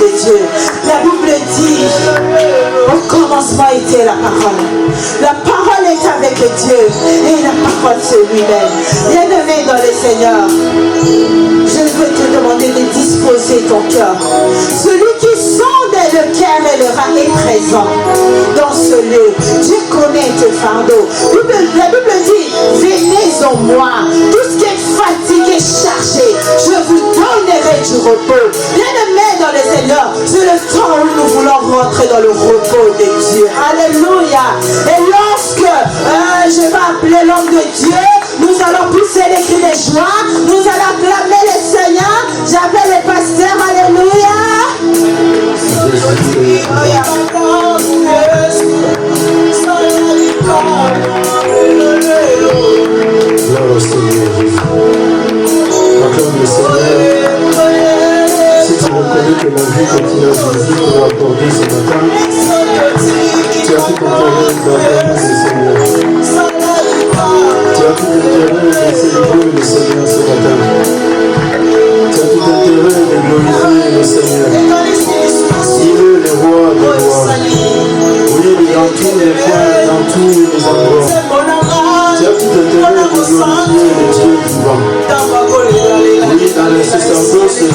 de Dieu. La Bible dit, au commencement était la parole. La parole est avec Dieu et la parole c'est lui-même. Bien-aimé dans le Seigneur, je veux te demander de disposer ton cœur. Celui qui sonde le cœur et le rat est présent dans ce lieu. Dieu connaît tes fardeaux. La Bible dit, venez en moi, tout ce qui est fatigué, chargé, je vous donnerai du repos. Bien-aimé dans le Seigneur, c'est le temps où nous voulons rentrer dans le repos de Dieu. Alléluia. Et lorsque je vais appeler l'homme de Dieu, nous allons pousser les cris de joie, nous allons acclamer le Seigneur. J'appelle les pasteurs, alléluia. Gloire au Seigneur Jésus. Acclame le Seigneur. Si tu reconnais que la vie que tu as Jésus pour accorder ce matin, tu as tout intérêt d'acclamer le Seigneur. Tu as tout intérêt de célébrer le Seigneur ce matin. Tu as tout intérêt de glorifier le Seigneur. Il est le roi des rois. Oui, dans tous les coins, dans tous les endroits. Tu as tout intérêt de glorifier le Dieu vivant. Oui, dans les sacerdoces, il est le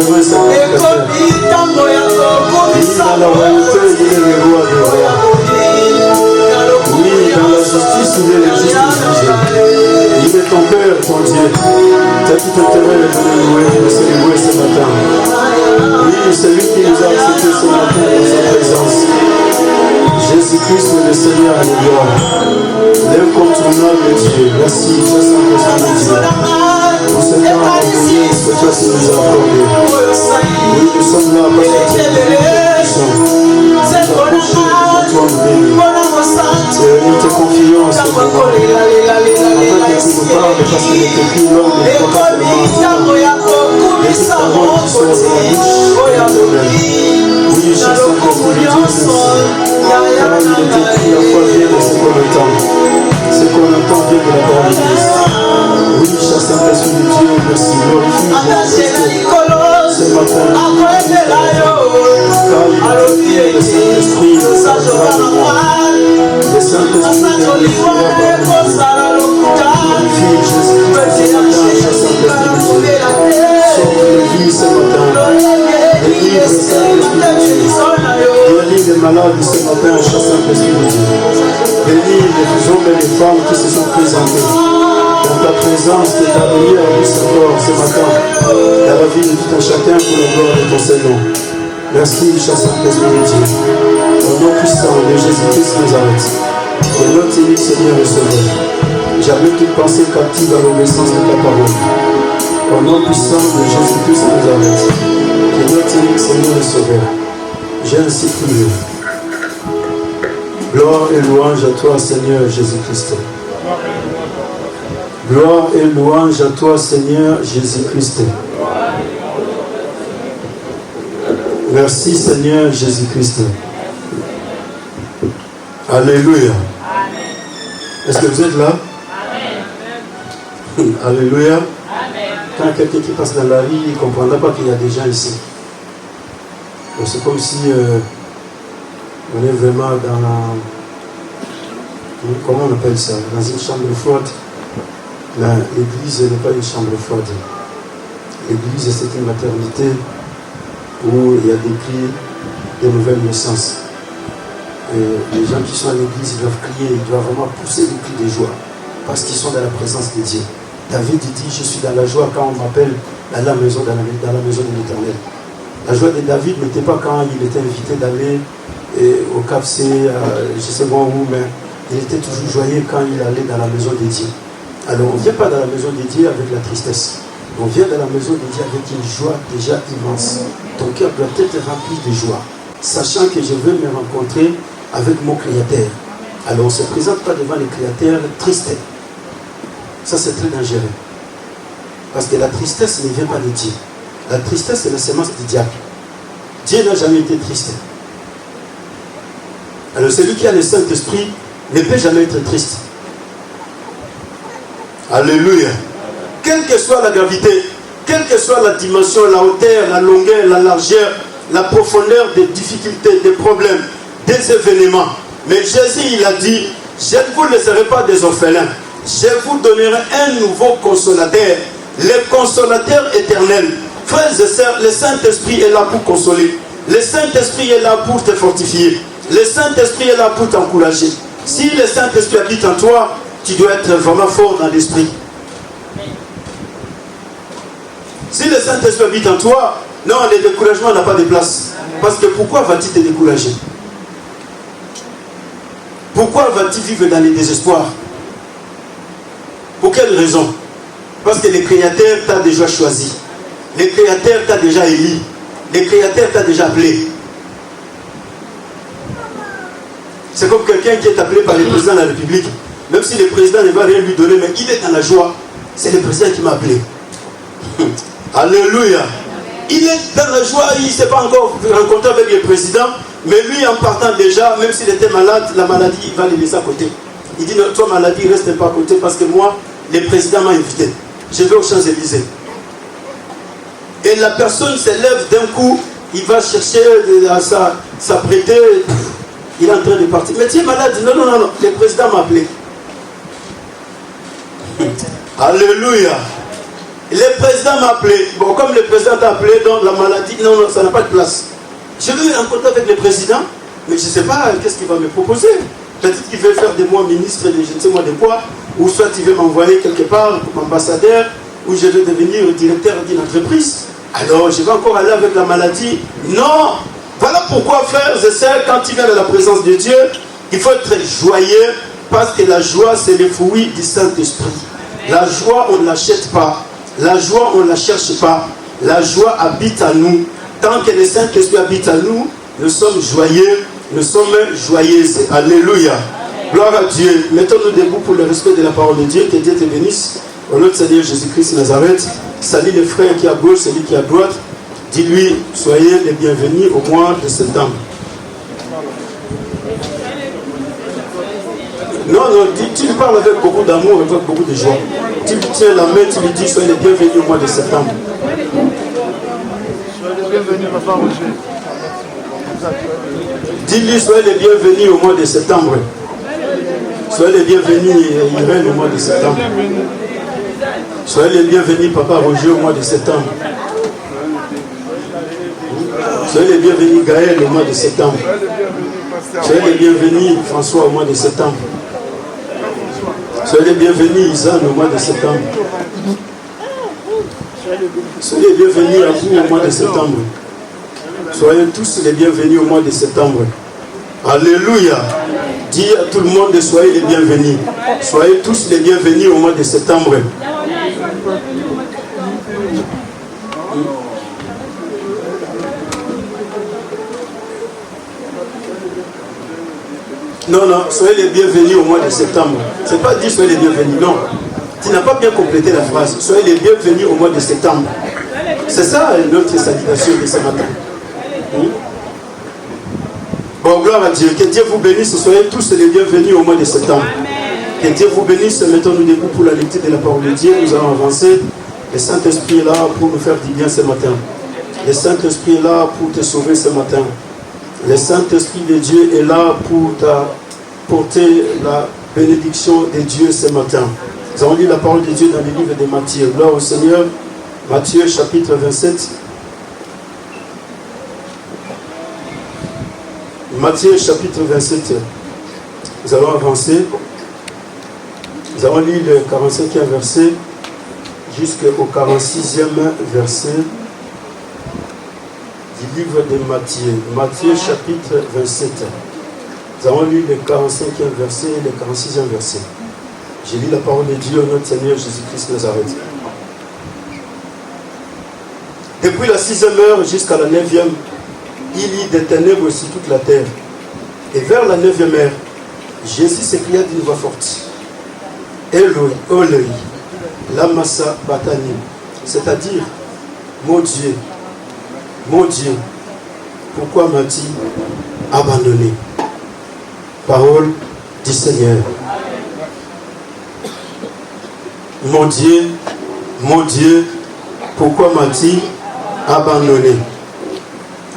souverain sacrificateur. Oui, dans la royauté, il est le roi des rois. Oui, dans la justice, il est le juste jugé. Il est ton Père, ton Dieu. Tu as tout intérêt de le célébrer ce matin. Oui, c'est lui qui nous a accepté ce matin dans sa présence. Jésus-Christ, le Seigneur, et le gloire. L'incontournable Dieu. Merci, Saint-Esprit de Dieu. Pour ce temps, pour ce que tu nous as accordé. Oui, nous sommes là parce que tu es puissant. Nous approchons de toi, nous bénis. Nous te confions ce moment. Afin que tu nous parles, parce qu'il est écrit lors de notre parlement. Les paroles qui sont dans la bouche. Oui, cher Saint-Esprit de Dieu, merci. Car il est écrit, la foi vient de ce qu'on entend. Ce qu'on entend vient de la parole de Christ. Oui, cher Saint-Esprit de Dieu, merci. Glorifie Jésus-Christ ce matin. Car il est le Saint-Esprit, le Saint-Esprit, le Saint-Esprit de Dieu. Glorifie Jésus-Christ ce matin, cher Saint-Esprit de Dieu. Sauve les vies ce matin. Délivre Saint-Esprit de Dieu. Bénis les malades ce matin, cher Saint-Esprit de Dieu. Bénis les hommes et les femmes qui se sont présentés dans ta présence, de ta lumière, du Seigneur ce matin, dans la vie de tout un chacun pour la gloire de ton Seigneur. Merci, cher Saint-Esprit de Dieu. Au nom puissant de Jésus-Christ Nazareth, et notre unique Seigneur et Sauveur, jamais toute pensée captive à l'obéissance de ta parole. Au nom puissant de Jésus-Christ Nazareth, et notre unique Seigneur et Sauveur, j'ai ainsi prié. Gloire et louange à toi, Seigneur Jésus-Christ. Gloire et louange à toi, Seigneur Jésus-Christ. Merci, Seigneur Jésus-Christ. Alléluia. Est-ce que vous êtes là? Amen. Alléluia. Amen. Quand quelqu'un qui passe dans la rue, il ne comprendra pas qu'il y a des gens ici. C'est comme si on est vraiment dans la... Comment on appelle ça? Dans une chambre froide. L'église n'est pas une chambre froide. L'église, c'est une maternité où il y a des cris de nouvelles naissances. Et les gens qui sont à l'église, ils doivent crier, ils doivent vraiment pousser les cris de joie parce qu'ils sont dans la présence de Dieu. David dit, je suis dans la joie quand on m'appelle à la maison, dans la maison de l'Éternel. La joie de David n'était pas quand il était invité d'aller au Cap C, je ne sais pas où, mais il était toujours joyeux quand il allait dans la maison de Dieu. Alors on ne vient pas dans la maison de Dieu avec la tristesse. On vient dans la maison de Dieu avec une joie déjà immense. Ton cœur doit être rempli de joie, sachant que je veux me rencontrer avec mon Créateur. Alors on ne se présente pas devant le Créateur triste. Ça c'est très dangereux. Parce que la tristesse ne vient pas de Dieu. La tristesse c'est la semence du diable. Dieu n'a jamais été triste. Alors celui qui a le Saint-Esprit ne peut jamais être triste. Alléluia. Quelle que soit la gravité, quelle que soit la dimension, la hauteur, la longueur, la largeur, la profondeur des difficultés, des problèmes, des événements. Mais Jésus, il a dit, je ne vous laisserai pas des orphelins. Je vous donnerai un nouveau consolateur, le consolateur éternel. Frères et sœurs, le Saint-Esprit est là pour consoler. Le Saint-Esprit est là pour te fortifier. Le Saint-Esprit est là pour t'encourager. Si le Saint-Esprit habite en toi, tu dois être vraiment fort dans l'esprit. Si le Saint-Esprit habite en toi, non, le découragement n'a pas de place. Parce que pourquoi vas-tu te décourager? Pourquoi vas-tu vivre dans le désespoir? Pour quelle raison? Parce que le Créateur t'a déjà choisi. Le Créateur t'a déjà élu. Le Créateur t'a déjà appelé. C'est comme quelqu'un qui est appelé par le président de la République. Même si le président ne va rien lui donner, mais il est dans la joie. C'est le président qui m'a appelé. Alléluia. Il est dans la joie, il ne s'est pas encore rencontré avec le président, mais lui en partant déjà, même s'il était malade, la maladie, il va le laisser à côté. Il dit, toi maladie, reste pas à côté parce que moi, le président m'a invité. Je vais aux Champs-Élysées. Et la personne se lève d'un coup, il va chercher à s'apprêter, il est en train de partir. Mais tu es malade? Non, non, non, non, le président m'a appelé. Alléluia. Le président m'a appelé. Bon, comme le président t'a appelé, donc la maladie, non, non, ça n'a pas de place. Je vais rencontrer avec le président, mais je ne sais pas qu'est-ce qu'il va me proposer. Peut-être qu'il veut faire de moi ministre de je ne sais moi de quoi, ou soit il veut m'envoyer quelque part comme ambassadeur, ou je vais devenir directeur d'une entreprise. Alors, je vais encore aller avec la maladie. Non! Voilà pourquoi, frères et sœurs, quand tu viens de la présence de Dieu, il faut être joyeux, parce que la joie, c'est le fruit du Saint-Esprit. La joie, on ne l'achète pas. La joie, on ne la cherche pas. La joie habite à nous. Tant que le Saint-Esprit habite à nous, nous sommes joyeux, nous sommes joyeuses. Alléluia. Gloire à Dieu. Mettons-nous debout pour le respect de la parole de Dieu. Que Dieu te bénisse. Au nom de Seigneur Jésus-Christ Nazareth. Salut les frères qui à gauche, celui qui à droite. Dis-lui, soyez les bienvenus au mois de septembre. Non, non, tu lui parles avec beaucoup d'amour, avec beaucoup de joie. Tu lui tiens la main, tu lui dis, soyez les bienvenus au mois de septembre. Soyez les bienvenus, Papa Roger. Dis-lui, soyez les bienvenus au mois de septembre. Soyez les bienvenus, Irène, au mois de septembre. Soyez les bienvenus, Papa Roger, au mois de septembre. Soyez les bienvenus, Gaël, au mois de septembre. Soyez les bienvenus, François, au mois de septembre. Soyez les bienvenus, Isan, au mois de septembre. Soyez les bienvenus à vous au mois de septembre. Soyez tous les bienvenus au mois de septembre. Alléluia. Dis à tout le monde, soyez les bienvenus. Soyez tous les bienvenus au mois de septembre. Non, non, soyez les bienvenus au mois de septembre. Ce n'est pas dire soyez les bienvenus, non. Tu n'as pas bien complété la phrase. Soyez les bienvenus au mois de septembre. C'est ça notre salutation de ce matin. Bon, gloire à Dieu. Que Dieu vous bénisse. Soyez tous les bienvenus au mois de septembre. Que Dieu vous bénisse. Mettons-nous debout pour la lecture de la parole de Dieu. Nous allons avancer. Le Saint-Esprit est là pour nous faire du bien ce matin. Le Saint-Esprit est là pour te sauver ce matin. Le Saint-Esprit de Dieu est là pour t'apporter la bénédiction de Dieu ce matin. Nous allons lire la parole de Dieu dans le livre de Matthieu. Gloire au Seigneur. Matthieu chapitre 27. Matthieu chapitre 27. Nous allons avancer. Nous allons lire le 45e verset jusqu'au 46e verset du livre de Matthieu. Matthieu chapitre 27. Nous allons lire le 45e verset et le 46e verset. J'ai lu la parole de Dieu au nom de Seigneur Jésus-Christ Nazareth. Depuis la 6e heure jusqu'à la 9e, il y eut des ténèbres sur toute la terre. Et vers la 9e heure, Jésus s'écria d'une voix forte. Eloi, Eloi, lama sabachthani, c'est-à-dire, mon Dieu, pourquoi m'as-tu abandonné? Parole du Seigneur. Mon Dieu, pourquoi m'as-tu abandonné?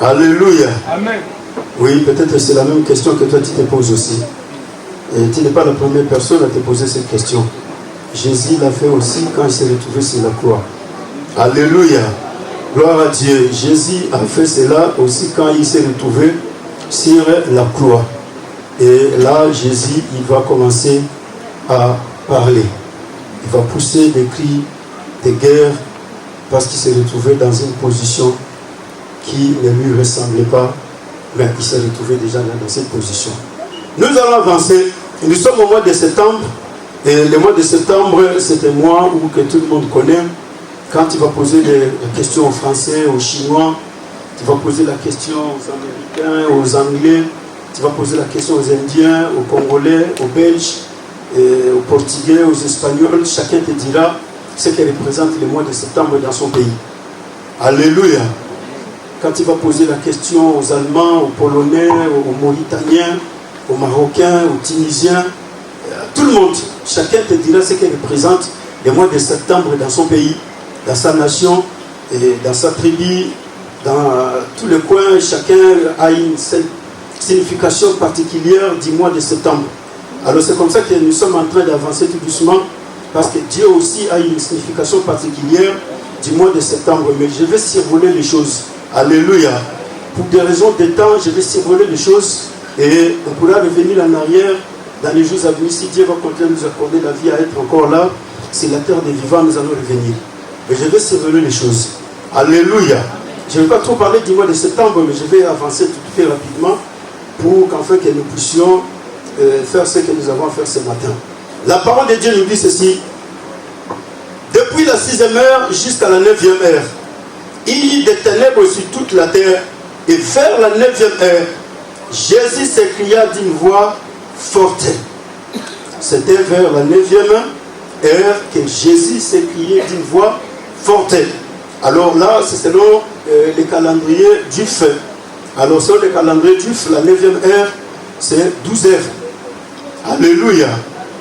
Alléluia. Amen. Oui, peut-être c'est la même question que toi tu te poses aussi. Et tu n'es pas la première personne à te poser cette question. Jésus l'a fait aussi quand il s'est retrouvé sur la croix. Alléluia. Gloire à Dieu. Jésus a fait cela aussi quand il s'est retrouvé sur la croix. Et là, Jésus, il va commencer à parler. Il va pousser des cris de guerre parce qu'il s'est retrouvé dans une position qui ne lui ressemblait pas, mais il s'est retrouvé déjà dans cette position. Nous allons avancer. Nous sommes au mois de septembre. Et le mois de septembre, c'est un mois où que tout le monde connaît. Quand tu vas poser des questions aux Français, aux Chinois, tu vas poser la question aux Américains, aux Anglais, tu vas poser la question aux Indiens, aux Congolais, aux Belges, aux Portugais, aux Espagnols. Chacun te dira ce qui représente le mois de septembre dans son pays. Alléluia. Quand tu vas poser la question aux Allemands, aux Polonais, aux Mauritaniens, aux Marocains, aux Tunisiens, tout le monde, chacun te dira ce qui représente le mois de septembre dans son pays, dans sa nation, et dans sa tribu, dans tous les coins. Chacun a une signification particulière du mois de septembre. Alors c'est comme ça que nous sommes en train d'avancer tout doucement, parce que Dieu aussi a une signification particulière du mois de septembre. Mais je vais survoler les choses. Alléluia. Pour des raisons de temps, je vais survoler les choses et on pourra revenir en arrière dans les jours à venir. Si Dieu va continuer de nous accorder la vie à être encore là, c'est la terre des vivants, nous allons revenir. Mais je vais survoler les choses. Alléluia. Je ne vais pas trop parler du mois de septembre, mais je vais avancer tout à fait rapidement pour qu'enfin que nous puissions faire ce que nous avons à faire ce matin. La parole de Dieu nous dit ceci. Depuis la 6e heure jusqu'à la 9e heure, il y eut des ténèbres sur toute la terre, et vers la 9e heure, Jésus s'écria d'une voix forte. C'était vers la 9e heure que Jésus s'écriait d'une voix forte. Alors là, c'est selon les calendriers juifs. Alors selon les calendriers juifs, la 9e heure, c'est 12 heures. Alléluia.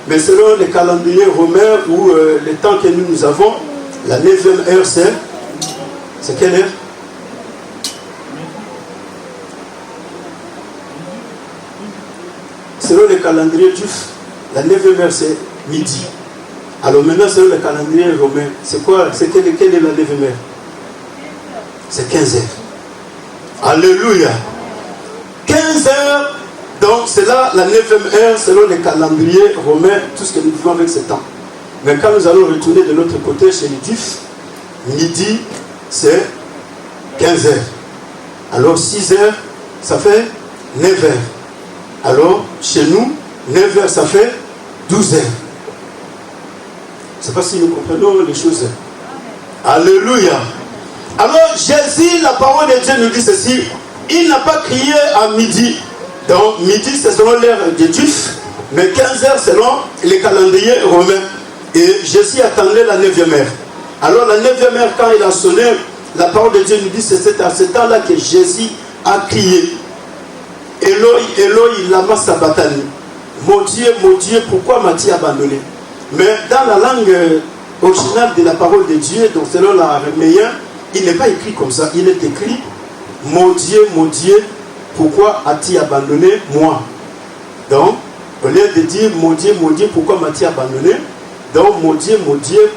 Mais selon les calendriers romains ou les temps que nous avons, la 9e heure, c'est quelle heure? Selon les calendriers juifs, la 9e heure, c'est midi. Alors maintenant, selon le calendrier romain, c'est quoi? Quelle est la 9e heure? C'est 15 heures. Alléluia. 15 heures, donc c'est là la 9e heure, selon les calendriers romains, tout ce que nous vivons avec ce temps. Mais quand nous allons retourner de l'autre côté, chez les juifs, midi, c'est 15 heures. Alors 6 heures, ça fait 9 heures. Alors, chez nous, 9 heures, ça fait 12 heures. Je ne sais pas si nous comprenons les choses. Alléluia. Alors, Jésus, la parole de Dieu nous dit ceci. Il n'a pas crié à midi. Donc, midi, c'est selon l'heure des Juifs. Mais 15 heures, selon les calendriers romains. Et Jésus attendait la 9e heure. Alors, la 9e heure, quand il a sonné, la parole de Dieu nous dit que c'est à ce temps-là que Jésus a crié. Eloi, Eloi, lama sabachthani. Mon Dieu, pourquoi m'as-tu abandonné? Mais dans la langue originale de la parole de Dieu, donc selon l'araméen, il n'est pas écrit comme ça. Il est écrit, mon Dieu, pourquoi as-tu abandonné moi? Donc, au lieu de dire, mon Dieu, pourquoi m'as-tu abandonné? Donc, mon Dieu,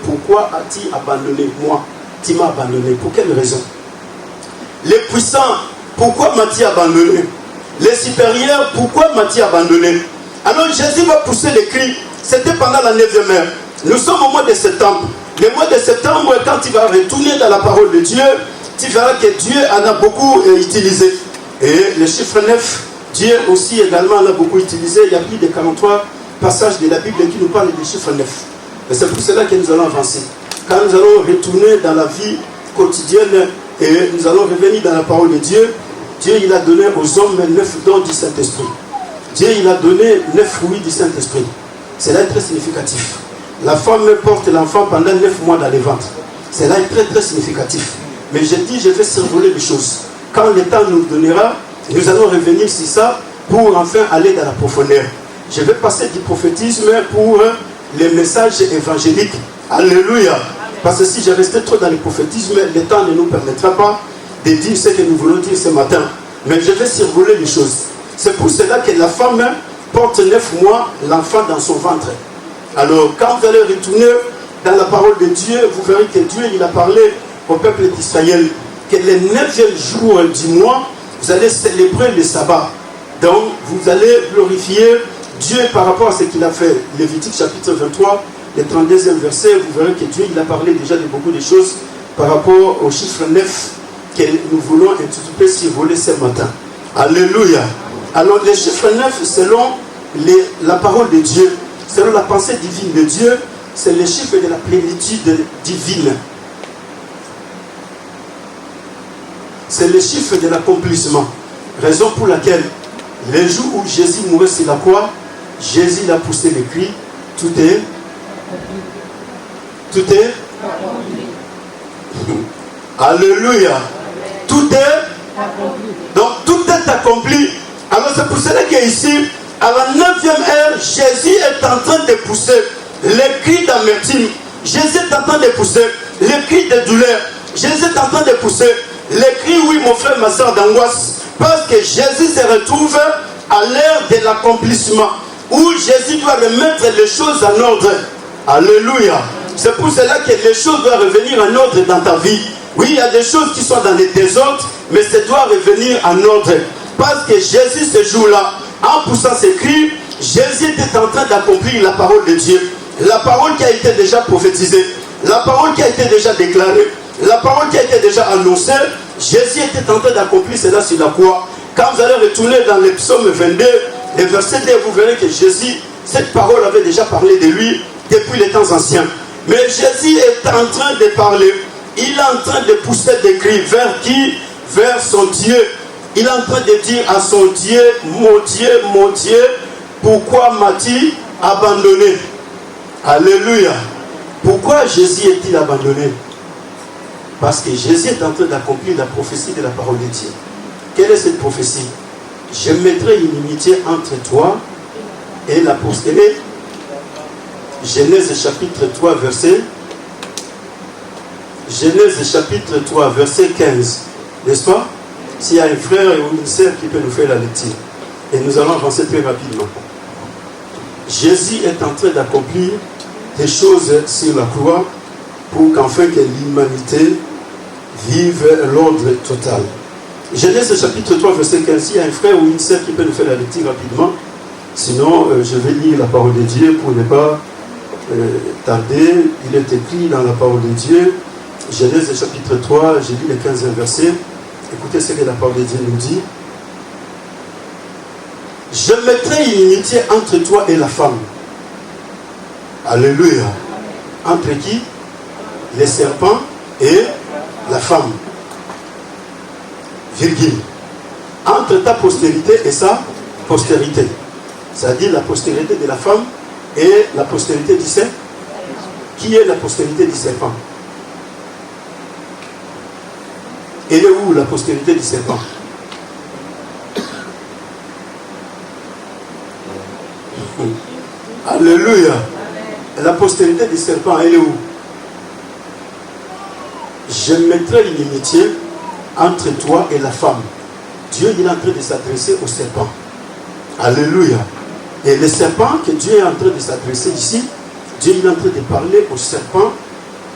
pourquoi as-tu abandonné moi? Tu m'as abandonné. Pour quelle raison? Les puissants, pourquoi m'as-tu abandonné? Les supérieurs, pourquoi m'as-tu abandonné? Alors Jésus va pousser les cris. C'était pendant la 9e heure. Nous sommes au mois de septembre. Le mois de septembre, quand tu vas retourner dans la parole de Dieu, tu verras que Dieu en a beaucoup utilisé. Et le chiffre 9, Dieu aussi également en a beaucoup utilisé. Il y a plus de 43 passages de la Bible qui nous parlent du chiffre 9. Et c'est pour cela que nous allons avancer. Quand nous allons retourner dans la vie quotidienne et nous allons revenir dans la parole de Dieu, Dieu il a donné aux hommes 9 dons du Saint-Esprit. Dieu il a donné 9 fruits du Saint-Esprit. Cela est très significatif. La femme porte l'enfant pendant 9 mois dans le ventre. Cela est très très significatif. Mais je dis, je vais survoler les choses. Quand le temps nous donnera, nous allons revenir sur ça pour enfin aller dans la profondeur. Je vais passer du prophétisme pour les messages évangéliques. Alléluia. Parce que si je restais trop dans le prophétisme, le temps ne nous permettra pas de dire ce que nous voulons dire ce matin. Mais je vais survoler les choses. C'est pour cela que la femme porte 9 mois l'enfant dans son ventre. Alors, quand vous allez retourner dans la parole de Dieu, vous verrez que Dieu, il a parlé au peuple d'Israël que le 9e jour du mois, vous allez célébrer le sabbat. Donc, vous allez glorifier Dieu par rapport à ce qu'il a fait. Lévitique chapitre 23, le 32e verset, vous verrez que Dieu, il a parlé déjà de beaucoup de choses par rapport au chiffre 9 que nous voulons intituler survoler ce matin. Alléluia. Alors, le chiffre 9, selon la parole de Dieu, selon la pensée divine de Dieu, c'est le chiffre de la plénitude divine. C'est le chiffre de l'accomplissement. Raison pour laquelle, le jour où Jésus mourait sur la croix, Jésus a poussé le cri, tout est Alléluia. Tout est donc tout est accompli. Alors c'est pour cela qu'ici, à la 9e heure, Jésus est en train de pousser les cris d'amertume. Jésus est en train de pousser les cris de douleur. Jésus est en train de pousser les cris, oui mon frère, ma soeur, d'angoisse. Parce que Jésus se retrouve à l'heure de l'accomplissement, où Jésus doit remettre les choses en ordre. Alléluia. C'est pour cela que les choses doivent revenir en ordre dans ta vie. Oui, il y a des choses qui sont dans les désordres, mais ça doit revenir en ordre. Parce que Jésus, ce jour-là, en poussant ses cris, Jésus était en train d'accomplir la parole de Dieu. La parole qui a été déjà prophétisée, la parole qui a été déjà déclarée, la parole qui a été déjà annoncée, Jésus était en train d'accomplir cela sur la croix. Quand vous allez retourner dans le psaume 22, le verset 2, vous verrez que Jésus, cette parole avait déjà parlé de lui depuis les temps anciens. Mais Jésus est en train de parler. Il est en train de pousser des cris. Vers qui? Vers son Dieu. Il est en train de dire à son Dieu, mon Dieu, pourquoi m'as-tu abandonné? Alléluia. Pourquoi Jésus est-il abandonné? Parce que Jésus est en train d'accomplir la prophétie de la parole de Dieu. Quelle est cette prophétie? Je mettrai une inimitié entre toi et la postérité. Genèse chapitre 3, verset. Genèse chapitre 3, verset 15. N'est-ce pas? S'il y a un frère ou une sœur qui peut nous faire la lecture. Et nous allons avancer très rapidement. Jésus est en train d'accomplir des choses sur la croix pour qu'enfin que l'humanité vive l'ordre total. Genèse chapitre 3, verset 15. S'il y a un frère ou une sœur qui peut nous faire la lecture rapidement. Sinon, je vais lire la parole de Dieu pour ne pas tarder. Il est écrit dans la parole de Dieu. Genèse chapitre 3, j'ai lu le 15e verset. Écoutez ce que la parole de Dieu nous dit. Je mettrai une inimitié entre toi et la femme. Alléluia. Entre qui? Les serpents et la femme. Virgule. Entre ta postérité et sa postérité. C'est-à-dire la postérité de la femme et la postérité du serpent. Qui est la postérité du serpent? Elle est où la postérité du serpent? Alléluia. La postérité du serpent, elle est où? Je mettrai une inimitié entre toi et la femme. Dieu il est en train de s'adresser au serpent. Alléluia. Et le serpent que Dieu est en train de s'adresser ici, Dieu il est en train de parler au serpent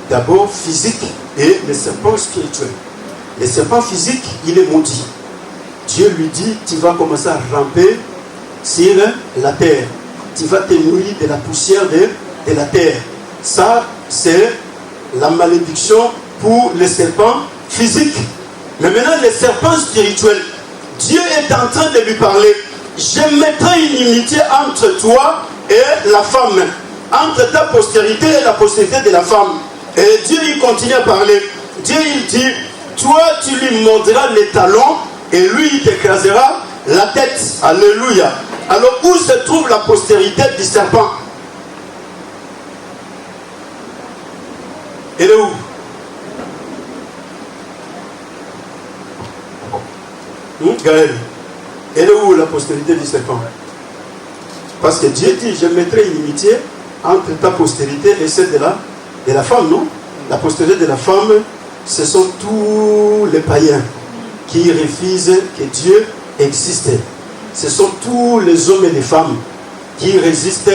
d'abord physique et le serpent spirituel. Le serpent physique, il est maudit. Dieu lui dit, tu vas commencer à ramper sur la terre. Tu vas te nourrir de la poussière de la terre. Ça, c'est la malédiction pour le serpent physique. Mais maintenant, le serpent spirituel, Dieu est en train de lui parler. Je mettrai une inimitié entre toi et la femme, entre ta postérité et la postérité de la femme. Et Dieu, il continue à parler. Dieu, il dit, toi, tu lui mordras les talons et lui, il t'écrasera la tête. Alléluia. Alors, où se trouve la postérité du serpent? Elle est où? Gaël, elle est où la postérité du serpent? Parce que Dieu dit, je mettrai une inimitié entre ta postérité et celle de la femme, non? La postérité de la femme ce sont tous les païens qui refusent que Dieu existe. Ce sont tous les hommes et les femmes qui résistent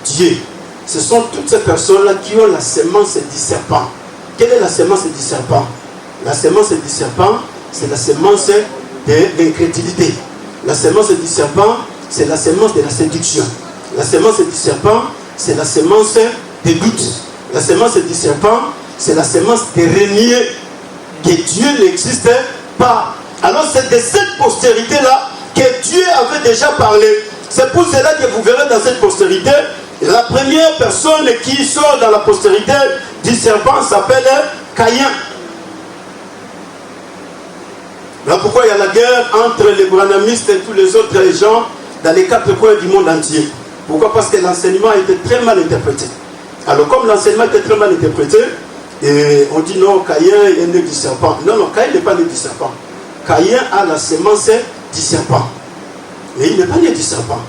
Dieu. Ce sont toutes ces personnes-là qui ont la sémence du serpent. Quelle est la sémence du serpent? La sémence du serpent, c'est la sémence de l'incrédulité. La sémence du serpent, c'est la sémence de la séduction. La sémence du serpent, c'est la sémence des doutes. La sémence du serpent, c'est la sémence de renier que Dieu n'existe pas. Alors c'est de cette postérité-là que Dieu avait déjà parlé. C'est pour cela que vous verrez dans cette postérité, la première personne qui sort dans la postérité du serpent s'appelle Caïn. Voilà pourquoi il y a la guerre entre les branhamistes et tous les autres gens dans les 4 coins du monde entier. Pourquoi? Parce que l'enseignement a été très mal interprété. Alors comme l'enseignement était très mal interprété, et on dit non, Caïn est né du serpent. Non, non, Caïn n'est pas né du serpent. Caïn a la sémence du serpent. Mais il n'est pas né du serpent.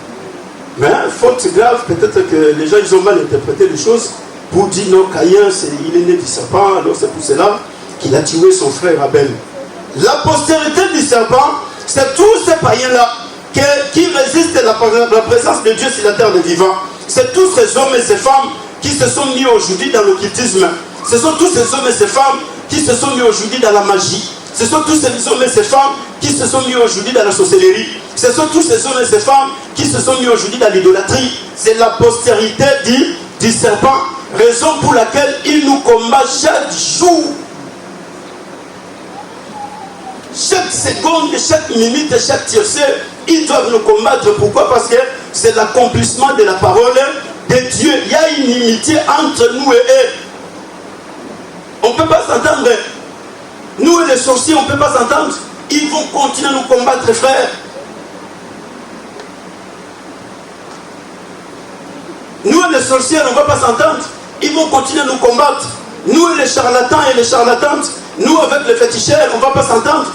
Mais faute grave, peut-être que les gens ils ont mal interprété les choses pour dire non, Caïn il est né du serpent, alors c'est pour cela qu'il a tué son frère Abel. La postérité du serpent, c'est tous ces païens-là qui résistent à la présence de Dieu sur la terre des vivants. C'est tous ces hommes et ces femmes qui se sont mis aujourd'hui dans l'occultisme. Ce sont tous ces hommes et ces femmes qui se sont mis aujourd'hui dans la magie. Ce sont tous ces hommes et ces femmes qui se sont mis aujourd'hui dans la sorcellerie. Ce sont tous ces hommes et ces femmes qui se sont mis aujourd'hui dans l'idolâtrie. C'est la postérité du serpent. Raison pour laquelle il nous combat chaque jour. Chaque seconde, chaque minute, chaque tiercé, ils doivent nous combattre. Pourquoi? Parce que c'est l'accomplissement de la parole de Dieu. Il y a une inimitié entre nous et eux. On ne peut pas s'entendre. Nous et les sorciers, on ne peut pas s'entendre. Ils vont continuer à nous combattre, frères. Nous et les sorciers, on ne va pas s'entendre. Ils vont continuer à nous combattre. Nous et les charlatans et les charlatantes, nous avec les féticheurs, on ne va pas s'entendre.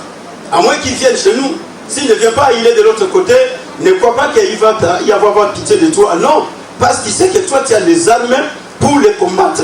À moins qu'ils viennent chez nous. S'il ne vient pas, il est de l'autre côté. Ne crois pas qu'il va y avoir pitié de toi. Non, parce qu'il sait que toi, tu as les armes pour les combattre.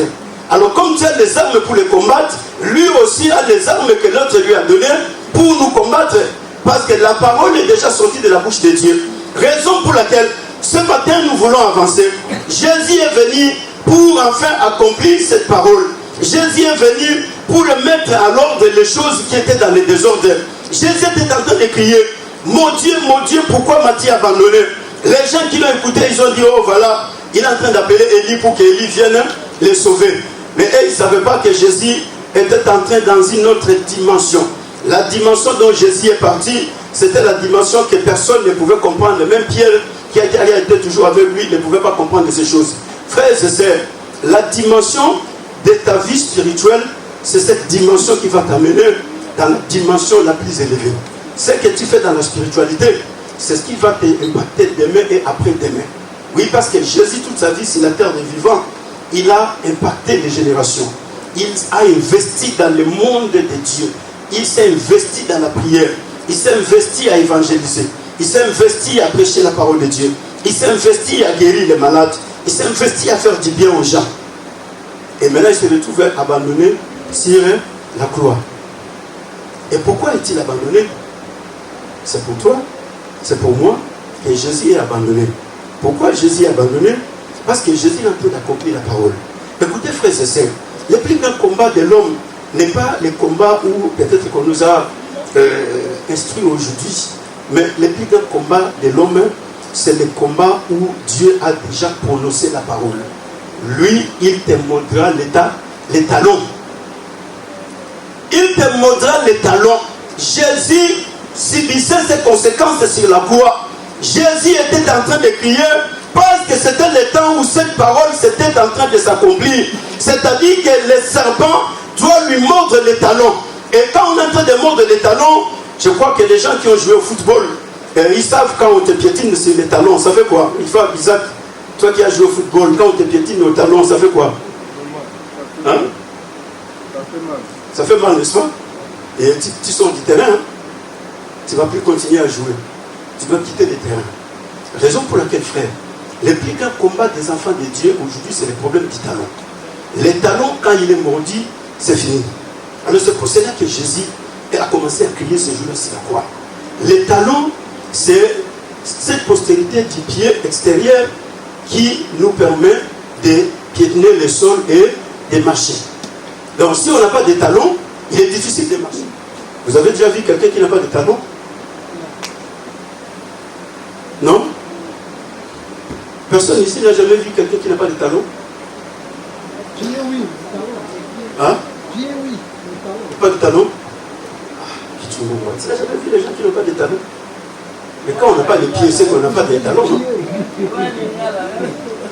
Alors comme tu as les armes pour les combattre, lui aussi a les armes que l'autre lui a données pour nous combattre. Parce que la parole est déjà sortie de la bouche de Dieu. Raison pour laquelle, ce matin, nous voulons avancer. Jésus est venu pour enfin accomplir cette parole. Jésus est venu pour mettre à l'ordre les choses qui étaient dans le désordre. Jésus était en train de crier, mon Dieu, pourquoi m'as-tu abandonné? Les gens qui l'ont écouté, ils ont dit, oh voilà, il est en train d'appeler Élie pour qu'Élie vienne les sauver. Mais eux, ils ne savaient pas que Jésus était en train dans une autre dimension. La dimension dont Jésus est parti, c'était la dimension que personne ne pouvait comprendre. Même Pierre, qui a été toujours avec lui, ne pouvait pas comprendre ces choses. Frères et sœurs, la dimension de ta vie spirituelle, c'est cette dimension qui va t'amener dans la dimension la plus élevée. Ce que tu fais dans la spiritualité, c'est ce qui va t'impacter demain et après-demain. Oui, parce que Jésus, toute sa vie sur la terre des vivants, il a impacté les générations. Il a investi dans le monde de Dieu. Il s'est investi dans la prière. Il s'est investi à évangéliser. Il s'est investi à prêcher la parole de Dieu. Il s'est investi à guérir les malades. Il s'est investi à faire du bien aux gens. Et maintenant, il se retrouve abandonné sur la croix. Et pourquoi est-il abandonné? C'est pour toi, c'est pour moi que Jésus est abandonné. Pourquoi Jésus est abandonné? Parce que Jésus est en train d'accomplir la parole. Écoutez, frères et sœurs, le plus grand combat de l'homme n'est pas le combat où peut-être qu'on nous a instruit aujourd'hui, mais le plus grand combat de l'homme, c'est le combat où Dieu a déjà prononcé la parole. Lui, il te montrera les talons. Il te montrera les talons. Jésus subissait ses conséquences sur la croix. Jésus était en train de crier parce que c'était le temps où cette parole s'était en train de s'accomplir. C'est-à-dire que le serpent doit lui mordre les talons. Et quand on est en train de mordre les talons, je crois que les gens qui ont joué au football, ils savent quand on te piétine sur les talons, ça fait quoi? Il faut Isaac, toi qui as joué au football, quand on te piétine au talon, ça fait quoi? Hein? Ça fait mal, n'est-ce pas? Et tu sors du terrain, hein? Tu ne vas plus continuer à jouer. Tu dois quitter le terrain. Raison pour laquelle, frère, le plus grand combat des enfants de Dieu aujourd'hui, c'est le problème du talon. Les talons, quand il est mordi, c'est fini. Alors c'est pour cela que Jésus a commencé à crier ce jour-là sur la croix. Les talons, c'est cette postérité du pied extérieur qui nous permet de piétiner le sol et de marcher. Donc si on n'a pas de talons, il est difficile de marcher. Vous avez déjà vu quelqu'un qui n'a pas de talons? Non? Personne ici n'a jamais vu quelqu'un qui n'a pas de talons? Pied, oui. Hein? Pied, oui. Pas de talons? Tu n'as jamais vu les gens qui n'ont pas de talons? Mais quand on n'a pas de pieds, c'est qu'on n'a pas de talons. Non?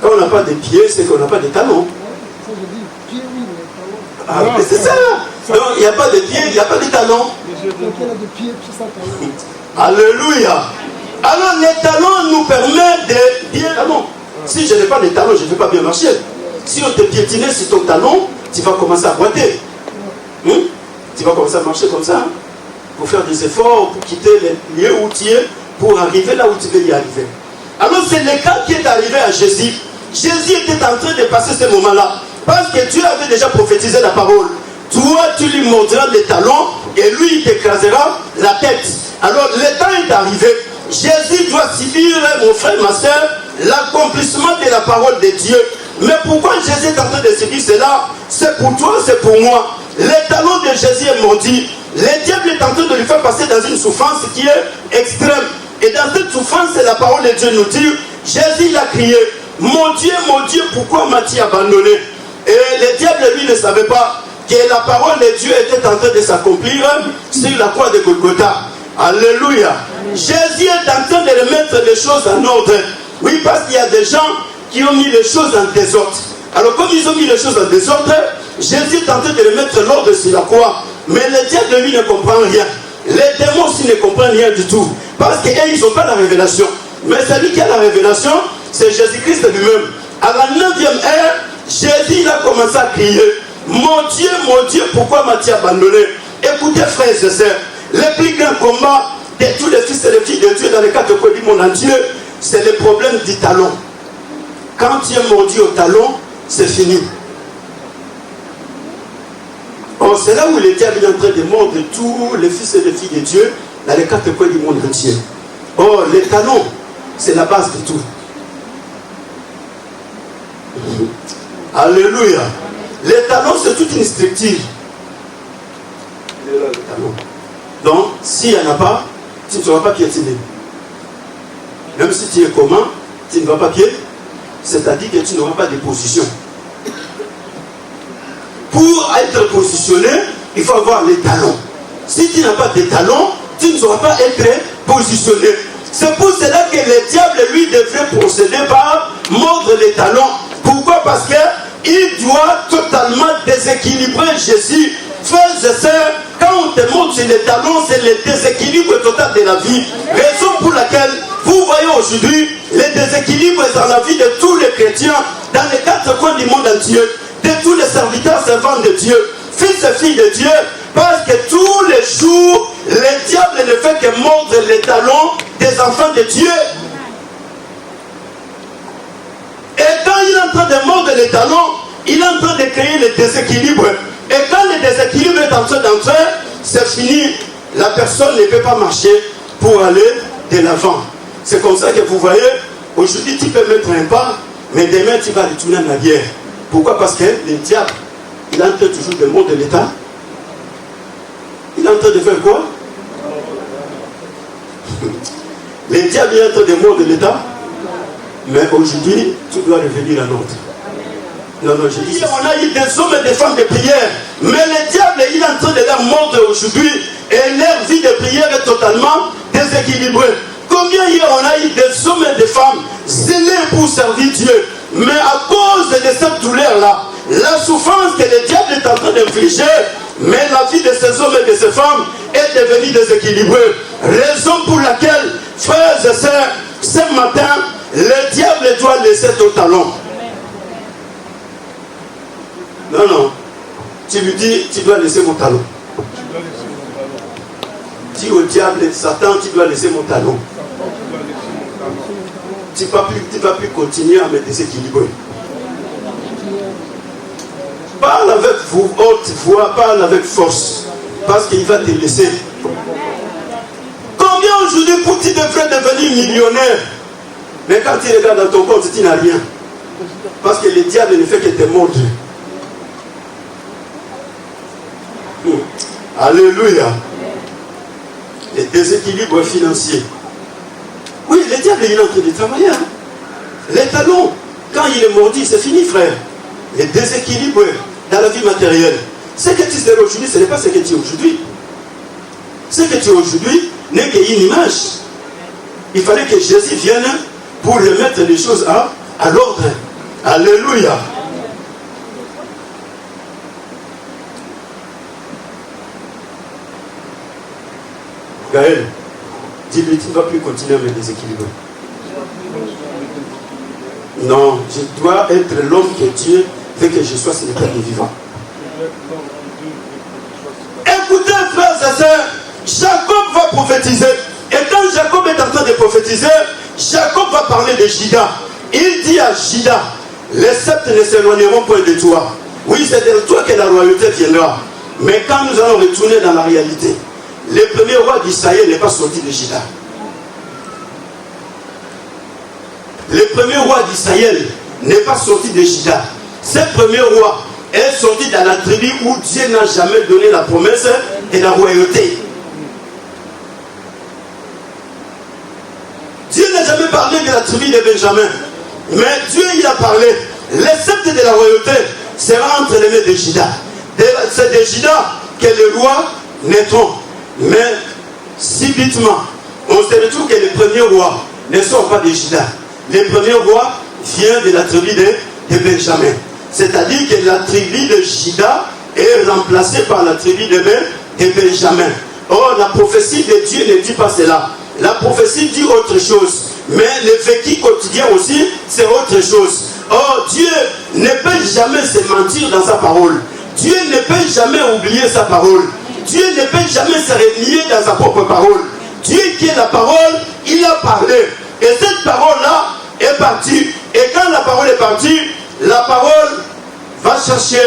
Quand on n'a pas de pieds, c'est qu'on n'a pas de talons. Ah, mais c'est ça! Donc, il n'y a pas de pieds, il n'y a pas de talons. Alléluia! Alors, les talons nous permettent de bien. Talons. Si je n'ai pas de talons, je ne vais pas bien marcher. Si on te piétinait sur ton talon, tu vas commencer à boiter. Tu vas commencer à marcher comme ça. Pour faire des efforts, pour quitter les lieux où tu es, pour arriver là où tu veux y arriver. Alors, c'est le cas qui est arrivé à Jésus. Jésus était en train de passer ce moment-là. Parce que Dieu avait déjà prophétisé la parole. Toi, tu lui mordras les talons et lui, il t'écrasera la tête. Alors, le temps est arrivé. Jésus doit subir, mon frère, ma soeur, l'accomplissement de la parole de Dieu. Mais pourquoi Jésus est en train de subir cela? C'est pour toi, c'est pour moi. Les talons de Jésus est maudit. Le diable est en train de lui faire passer dans une souffrance qui est extrême. Et dans cette souffrance, la parole de Dieu nous dit, Jésus il a crié, mon Dieu, pourquoi m'as-tu abandonné? Et le diable, lui, ne savait pas que la parole de Dieu était en train de s'accomplir sur la croix de Golgotha. Alléluia. Jésus est en train de remettre les choses en ordre. Oui, parce qu'il y a des gens qui ont mis les choses en désordre. Alors, comme ils ont mis les choses en désordre, Jésus est en train de remettre l'ordre sur la croix. Mais le diable, lui, ne comprend rien. Les démons aussi ne comprennent rien du tout. Parce qu'eux, ils n'ont pas la révélation. Mais celui qui a la révélation, c'est Jésus-Christ lui-même. À la 9e heure, Jésus il a commencé à crier, mon Dieu, pourquoi m'as-tu abandonné? Écoutez, frères et sœurs, le plus grand combat de tous les fils et les filles de Dieu dans les 4 coins du monde entier, c'est le problème du talon. Quand tu es mordu au talon, c'est fini. Or, c'est là où le diable est en train de mordre tous les fils et les filles de Dieu dans les 4 coins du monde entier. Or, les talons, c'est la base de tout. Alléluia. Les talons, c'est toute une structure. Il est là, le talon. Donc, s'il n'y en a pas, tu ne seras pas piétiné. Même si tu es commun, tu ne vas pas piétiner. C'est-à-dire que tu n'auras pas de position. Pour être positionné, il faut avoir les talons. Si tu n'as pas de talons, tu ne sauras pas être positionné. C'est pour cela que le diable, lui, devrait procéder par mordre les talons. Pourquoi? Parce qu'il doit totalement déséquilibrer Jésus. Frères et sœurs, quand on te montre sur les talons, c'est le déséquilibre total de la vie. Raison pour laquelle vous voyez aujourd'hui les déséquilibres dans la vie de tous les chrétiens, dans les 4 coins du monde entier, de tous les serviteurs servants de Dieu, fils et filles de Dieu, parce que tous les jours, le diable ne fait que mordre les talons des enfants de Dieu. Et quand il est en train de mordre les talons, il est en train de créer le déséquilibre. Et quand le déséquilibre est en train d'entrer, c'est fini. La personne ne peut pas marcher pour aller de l'avant. C'est comme ça que vous voyez, aujourd'hui tu peux mettre un pas, mais demain tu vas retourner en arrière. Pourquoi? Parce que le diable, il est en train toujours de mordre l'État. Il est en train de faire quoi? Le diable est en train de mordre l'État. Mais aujourd'hui, tu dois revenir à l'ordre. Non, je dis, on a eu des hommes et des femmes de prière. Mais le diable, il est en train de leur mordre aujourd'hui. Et leur vie de prière est totalement déséquilibrée. Combien hier on a eu des hommes et des femmes zélés pour servir Dieu. Mais à cause de cette douleur-là, la souffrance que le diable est en train d'infliger, mais la vie de ces hommes et de ces femmes est devenue déséquilibrée. Raison pour laquelle, frères et sœurs, ce matin, le diable doit laisser ton talon. Non. Tu lui dis, tu dois laisser mon talon. Dis au diable, Satan, tu dois laisser mon talon. Tu ne vas plus continuer à me déséquilibrer. parle avec haute voix, parle avec force. Parce qu'il va te laisser. Combien aujourd'hui pour tu devrais devenir millionnaire? Mais quand tu regardes dans ton compte, tu n'as rien. Parce que le diable ne fait que te montrer. Alléluia. Les déséquilibres financiers. Oui, le diable il est en train de travailler. Hein? Les talons, quand il est mordi, c'est fini, frère. Les déséquilibres dans la vie matérielle. Ce que tu seras aujourd'hui, ce n'est pas ce que tu es aujourd'hui. Ce que tu es aujourd'hui n'est qu'une image. Il fallait que Jésus vienne pour remettre les choses à l'ordre. Alléluia. Gaël, dis-lui, tu ne vas plus continuer à me déséquilibrer. Non, je dois être l'homme que Dieu veut que je sois sur le terre des vivants. Écoutez, frères et sœurs, Jacob va prophétiser. Et quand Jacob est en train de prophétiser, Jacob va parler de Juda. Il dit à Juda, les sceptres ne s'éloigneront point de toi. Oui, c'est de toi que la royauté viendra. Mais quand nous allons retourner dans la réalité, le premier roi d'Israël n'est pas sorti de Juda. Le premier roi d'Israël n'est pas sorti de Juda. Ce premier roi est sorti dans la tribu où Dieu n'a jamais donné la promesse de la royauté. Dieu n'a jamais parlé de la tribu de Benjamin. Mais Dieu il a parlé. Le sceptre de la royauté sera entre les mains de Juda. C'est de Juda que les rois naîtront. Mais subitement, on se retrouve que le premier roi ne sort pas de Juda. Le premier roi vient de la tribu de Benjamin. C'est-à-dire que la tribu de Juda est remplacée par la tribu de Benjamin. Or, la prophétie de Dieu ne dit pas cela. La prophétie dit autre chose. Mais le vécu quotidien aussi, c'est autre chose. Or, Dieu ne peut jamais se mentir dans sa parole. Dieu ne peut jamais oublier sa parole. Dieu ne peut jamais se renier dans sa propre parole. Dieu qui est la parole, il a parlé. Et cette parole-là est partie. Et quand la parole est partie, la parole va chercher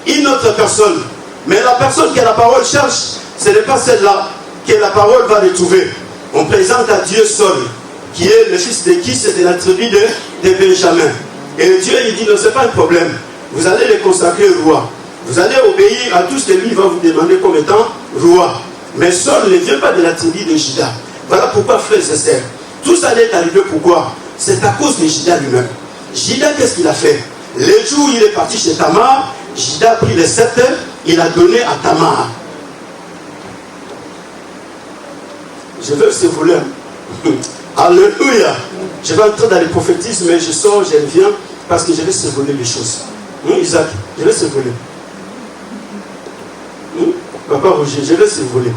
une autre personne. Mais la personne que la parole cherche, ce n'est pas celle-là que la parole va retrouver. On présente à Dieu Saul, qui est le fils de Kis de la tribu de Benjamin. Et Dieu il dit, non, ce n'est pas un problème. Vous allez les consacrer roi. Vous allez obéir à tout ce que lui va vous demander comme étant roi. Mais Saul ne vient pas de la tribu de Juda. Voilà pourquoi, frères et sœurs, tout ça est arrivé pourquoi? C'est à cause de Juda lui-même. Juda, qu'est-ce qu'il a fait? Le jour où il est parti chez Tamar, Juda a pris le sceptre, il a donné à Tamar. Je veux ce voler. Alléluia. Je vais entrer dans les prophétismes, mais je sors, je reviens, parce que je vais se voler les choses. Isaac, je vais se voler. Papa Roger, je vais se voler.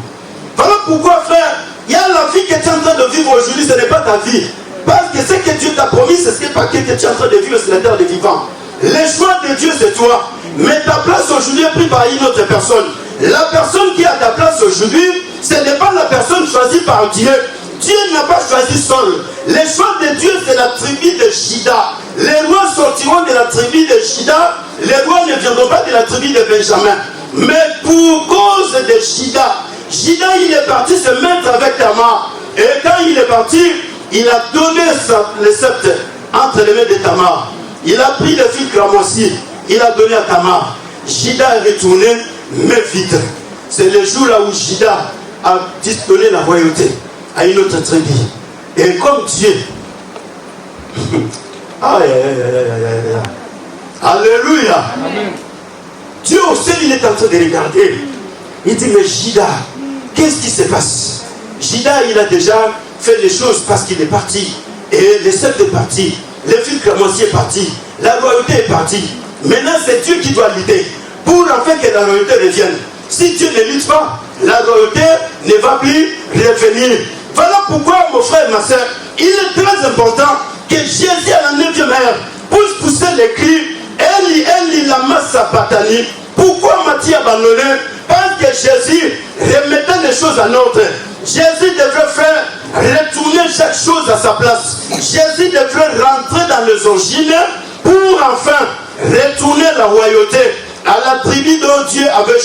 Voilà pourquoi, frère, il y a la vie que tu es en train de vivre aujourd'hui, ce n'est pas ta vie. Parce que ce que Dieu t'a promis, c'est ce que tu es en train de vivre sur la terre des vivants. Le choix de Dieu, c'est toi. Mais ta place aujourd'hui est prise par une autre personne. La personne qui est à ta place aujourd'hui, ce n'est pas la personne choisie par Dieu. Dieu n'a pas choisi Saul. Le choix de Dieu, c'est la tribu de Juda. Les rois sortiront de la tribu de Juda. Les rois ne viendront pas de la tribu de Benjamin. Mais pour cause de Juda, Juda, il est parti se mettre avec Tamar. Et quand il est parti, il a donné le sceptre entre les mains de Tamar. Il a pris le fil cramoisi. Il a donné à Tamar. Juda est retourné, mais vite. C'est le jour là où Juda a donné la royauté à une autre tribu. Et comme Dieu, alléluia. Amen. Dieu aussi, il est en train de regarder. Il dit, mais Juda, qu'est-ce qui se passe? Juda, il a déjà fait les choses parce qu'il est parti. Et le sceptre est parti. Le fil cramoisi est parti. La royauté est partie. Maintenant, c'est Dieu qui doit lutter pour enfin que la royauté revienne. Si Dieu ne lutte pas, la royauté ne va plus revenir. Voilà pourquoi, mon frère et ma soeur, il est très important que Jésus à la 9e heure puisse pousser les cris. Eli, Eli, lama sabachthani. Pourquoi m'a-t-il abandonné? Parce que Jésus remettait les choses en ordre. Jésus devrait faire retourner chaque chose à sa place. Jésus devrait rentrer dans les origines pour enfin retourner la royauté à la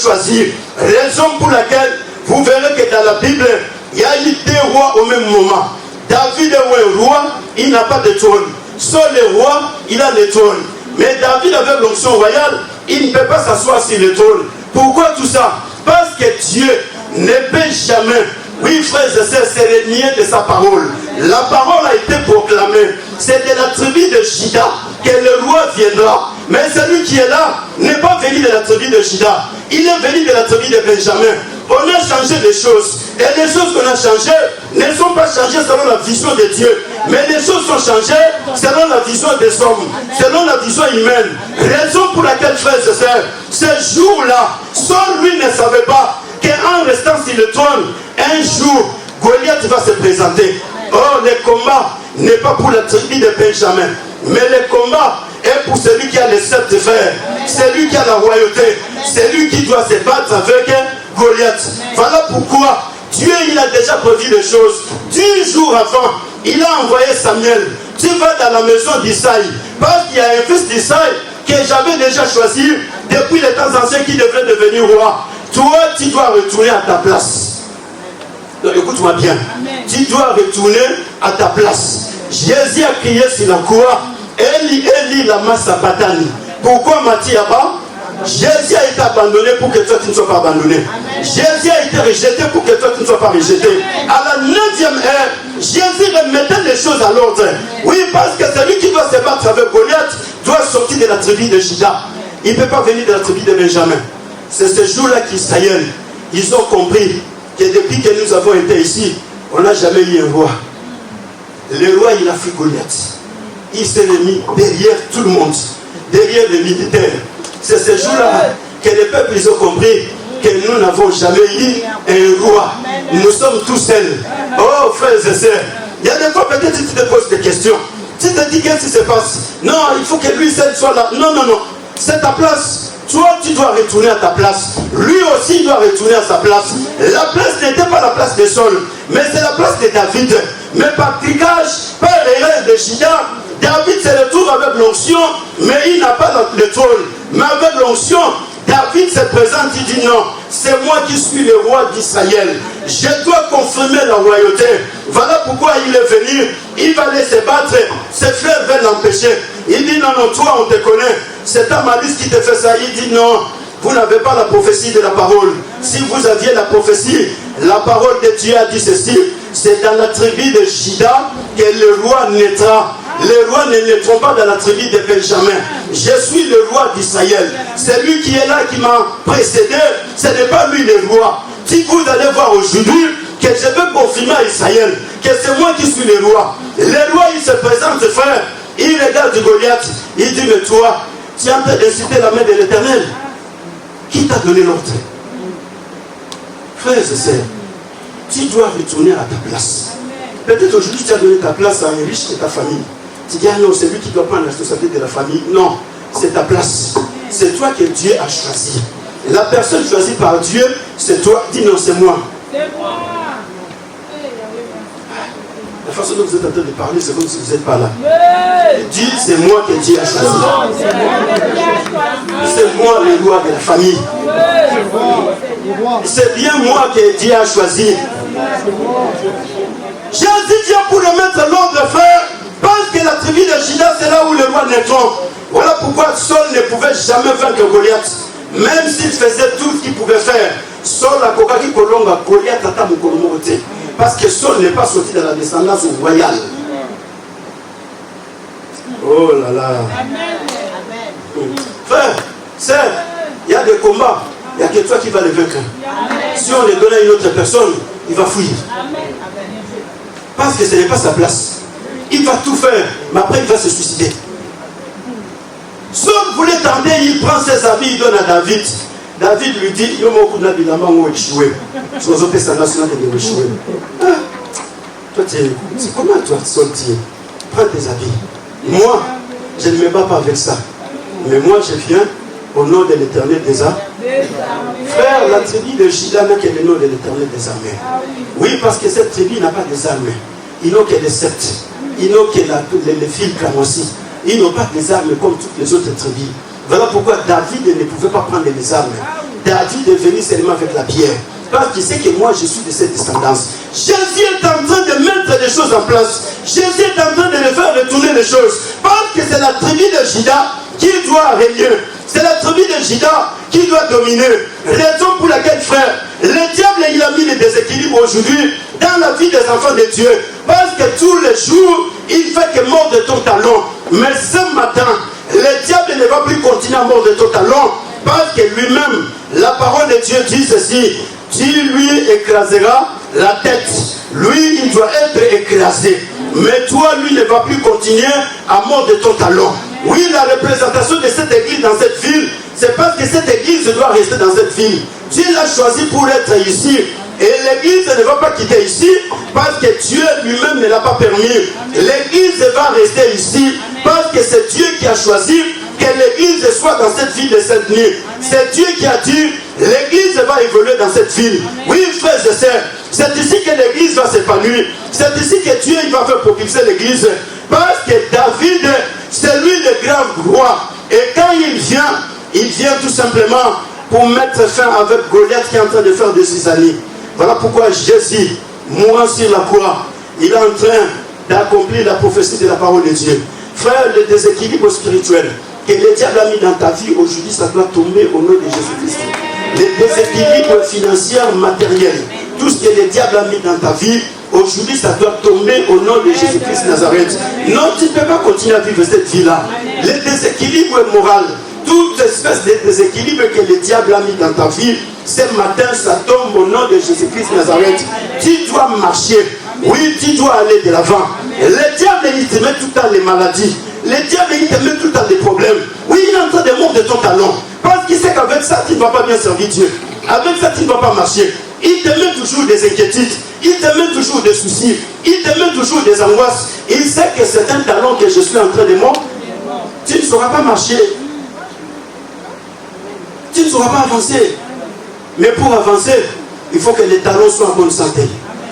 choisir. Raison pour laquelle vous verrez que dans la Bible, il y a eu 2 rois au même moment. David est un roi, il n'a pas de trône. Saul le roi, il a le trône. Mais David avec l'onction royale, il ne peut pas s'asseoir sur le trône. Pourquoi tout ça? Parce que Dieu ne peut jamais, oui frères et sœurs, se renier de sa parole. La parole a été proclamée. C'est de la tribu de Juda que le roi viendra. Mais celui qui est là n'est pas venu de la tribu de Juda. Il est venu de la tribu de Benjamin. On a changé des choses. Et les choses qu'on a changées ne sont pas changées selon la vision de Dieu. Mais les choses sont changées selon la vision des hommes, selon la vision humaine. Raison pour laquelle, frères et sœurs, ce jour-là, Saul lui ne savait pas qu'en restant sur le trône, un jour, Goliath va se présenter. Or, le combat n'est pas pour la tribu de Benjamin, mais le combat est pour celui qui a les 7 frères, celui qui a la royauté, celui qui doit se battre avec Goliath. Voilà pourquoi Dieu il a déjà prévu les choses. 10 jours avant, il a envoyé Samuel. Tu vas dans la maison d'Isaïe, parce qu'il y a un fils d'Isaïe que j'avais déjà choisi depuis les temps anciens qui devrait devenir roi. Toi, tu dois retourner à ta place. Donc, écoute-moi bien. Amen. Tu dois retourner à ta place. Jésus a crié sur la croix. Eli, Eli, lama sabachthani. Pourquoi Mathiaba? Jésus a été abandonné pour que toi tu ne sois pas abandonné. Amen. Jésus a été rejeté pour que toi tu ne sois pas rejeté. Amen. À la 9e heure, Jésus remettait les choses à l'ordre. Oui, parce que celui qui doit se battre avec Goliath doit sortir de la tribu de Juda. Il ne peut pas venir de la tribu de Benjamin. C'est ce jour-là qu'Israël, ils ont compris que depuis que nous avons été ici, on n'a jamais eu un roi. Le roi, il a fait Goliath. Il s'est mis derrière tout le monde, derrière les militaires. C'est ce jour-là que les peuples ils ont compris que nous n'avons jamais eu un roi. Nous sommes tous seuls. Oh frères et sœurs, il y a des fois peut-être tu te poses des questions. Tu te dis qu'est-ce qui se passe? Non, il faut que lui seul soit là. Non, non, non. C'est ta place. Toi, tu dois retourner à ta place. Lui aussi doit retourner à sa place. La place n'était pas la place de Saul, mais c'est la place de David. Mais par tricage, par l'erreur de Juda, David se retrouve avec l'onction, mais il n'a pas le trône. Mais avec l'onction, David se présente, il dit non, c'est moi qui suis le roi d'Israël. Je dois confirmer la royauté. Voilà pourquoi il est venu. Il va aller se battre. Ses frères veulent l'empêcher. Il dit non, non, toi on te connaît. C'est ta malice qui te fait ça. Il dit non, vous n'avez pas la prophétie de la parole. Si vous aviez la prophétie, la parole de Dieu a dit ceci. C'est dans la tribu de Juda que le roi naîtra. Les rois ne naîtront pas dans la tribu de Benjamin. Je suis le roi d'Israël. C'est lui qui est là, qui m'a précédé. Ce n'est pas lui le roi. Si vous allez voir aujourd'hui que je veux confirmer à Israël que c'est moi qui suis le roi. Le roi, il se présente, frère. Il regarde Goliath. Il dit, mais toi, tu es en train d'insulter la main de l'Éternel. Qui t'a donné l'ordre? Frère et sœurs, tu dois retourner à ta place. Peut-être aujourd'hui tu as donné ta place à un riche de ta famille. Tu dis, ah non, c'est lui qui doit prendre la responsabilité de la famille. Non, c'est ta place. C'est toi que Dieu a choisi. La personne choisie par Dieu, c'est toi. Dis non, c'est moi. C'est moi. La façon dont vous êtes en train de parler, c'est comme si vous n'êtes pas là. Dis, c'est moi que Dieu a choisi. C'est moi le roi de la famille. C'est bien moi que Dieu a choisi. Jésus vient pour remettre l'ordre, frère, parce que la tribu de Juda, c'est là où le roi naîtra. Voilà pourquoi Saul ne pouvait jamais vaincre Goliath. Même s'il faisait tout ce qu'il pouvait faire. Saul a kokaki kolonga Goliath ata mukolomote. Parce que Saul n'est pas sorti de la descendance royale. Oh là là. Amen. Frère, sœur, il y a des combats. Il n'y a que toi qui vas les vaincre. Si on les donne à une autre personne, il va fuir. Parce que ce n'est pas sa place. Il va tout faire, mais après il va se suicider. Saul voulait tenter, il prend ses habits, il donne à David. David lui dit, yo mo kuna bilamba ngo échoué. Tu vas opérer sa nationale de échoué. Toi c'est comment toi Saul dit, prends tes habits. Moi, je ne me bats pas avec ça. Mais moi je viens au nom de l'Éternel des armées. Frère, la tribu de Juda n'a que le nom de l'Éternel des armées. Oui, parce que cette tribu n'a pas des armes. Ils n'ont que des sceptres. Ils n'ont que les fils cramoisis. Ils n'ont pas des armes comme toutes les autres tribus. Voilà pourquoi David ne pouvait pas prendre les armes. David est venu seulement avec la pierre. Parce qu'il sait que moi je suis de cette descendance. Jésus est en train de mettre des choses en place. Jésus est en train de le faire retourner les choses. Parce que c'est la tribu de Juda qui doit régner. C'est la tribu de Juda qui doit dominer. Raison pour laquelle, frère, le diable il a mis les déséquilibres aujourd'hui dans la vie des enfants de Dieu. Parce que tous les jours, il fait que mordre ton talon. Mais ce matin, le diable ne va plus continuer à mordre ton talon. Parce que lui-même, la parole de Dieu dit ceci. Tu lui écraseras la tête. Lui, il doit être écrasé. Mais toi, lui, ne va plus continuer à mordre ton talon. Oui, la représentation de cette église dans cette ville, c'est parce que cette église doit rester dans cette ville. Dieu l'a choisi pour être ici. Et l'église ne va pas quitter ici parce que Dieu lui-même ne l'a pas permis. L'église va rester ici parce que c'est Dieu qui a choisi que l'église soit dans cette ville de cette nuit. C'est Dieu qui a dit l'église va évoluer dans cette ville. Oui, frères et sœurs, c'est ici que l'église va s'épanouir. C'est ici que Dieu il va faire propulser l'église. Parce que David, c'est lui le grand roi. Et quand il vient tout simplement pour mettre fin avec Goliath qui est en train de faire des zizanies. Voilà pourquoi Jésus, mourant sur la croix, il est en train d'accomplir la prophétie de la parole de Dieu. Frère, le déséquilibre spirituel que le diable a mis dans ta vie, aujourd'hui, ça doit tomber au nom de Jésus-Christ. Le déséquilibre financier, matériel, tout ce que le diable a mis dans ta vie, aujourd'hui, ça doit tomber au nom de Jésus-Christ Nazareth. Non, tu ne peux pas continuer à vivre cette vie-là. Le déséquilibre moral, toute espèce de déséquilibre que le diable a mis dans ta vie, ce matin, ça tombe au nom de Jésus-Christ Nazareth. Tu dois marcher. Oui, tu dois aller de l'avant. Le diable, il te met tout le temps les maladies. Le diable, il te met tout le temps des problèmes. Oui, il est en train de mordre ton talon. Parce qu'il sait qu'avec ça, tu ne vas pas bien servir Dieu. Avec ça, tu ne vas pas marcher. Il te met toujours des inquiétudes. Il te met toujours des soucis. Il te met toujours des angoisses. Il sait que c'est un talon que je suis en train de mordre. Tu ne sauras pas marcher. Tu ne sauras pas avancer. Mais pour avancer, il faut que les talons soient en bonne santé.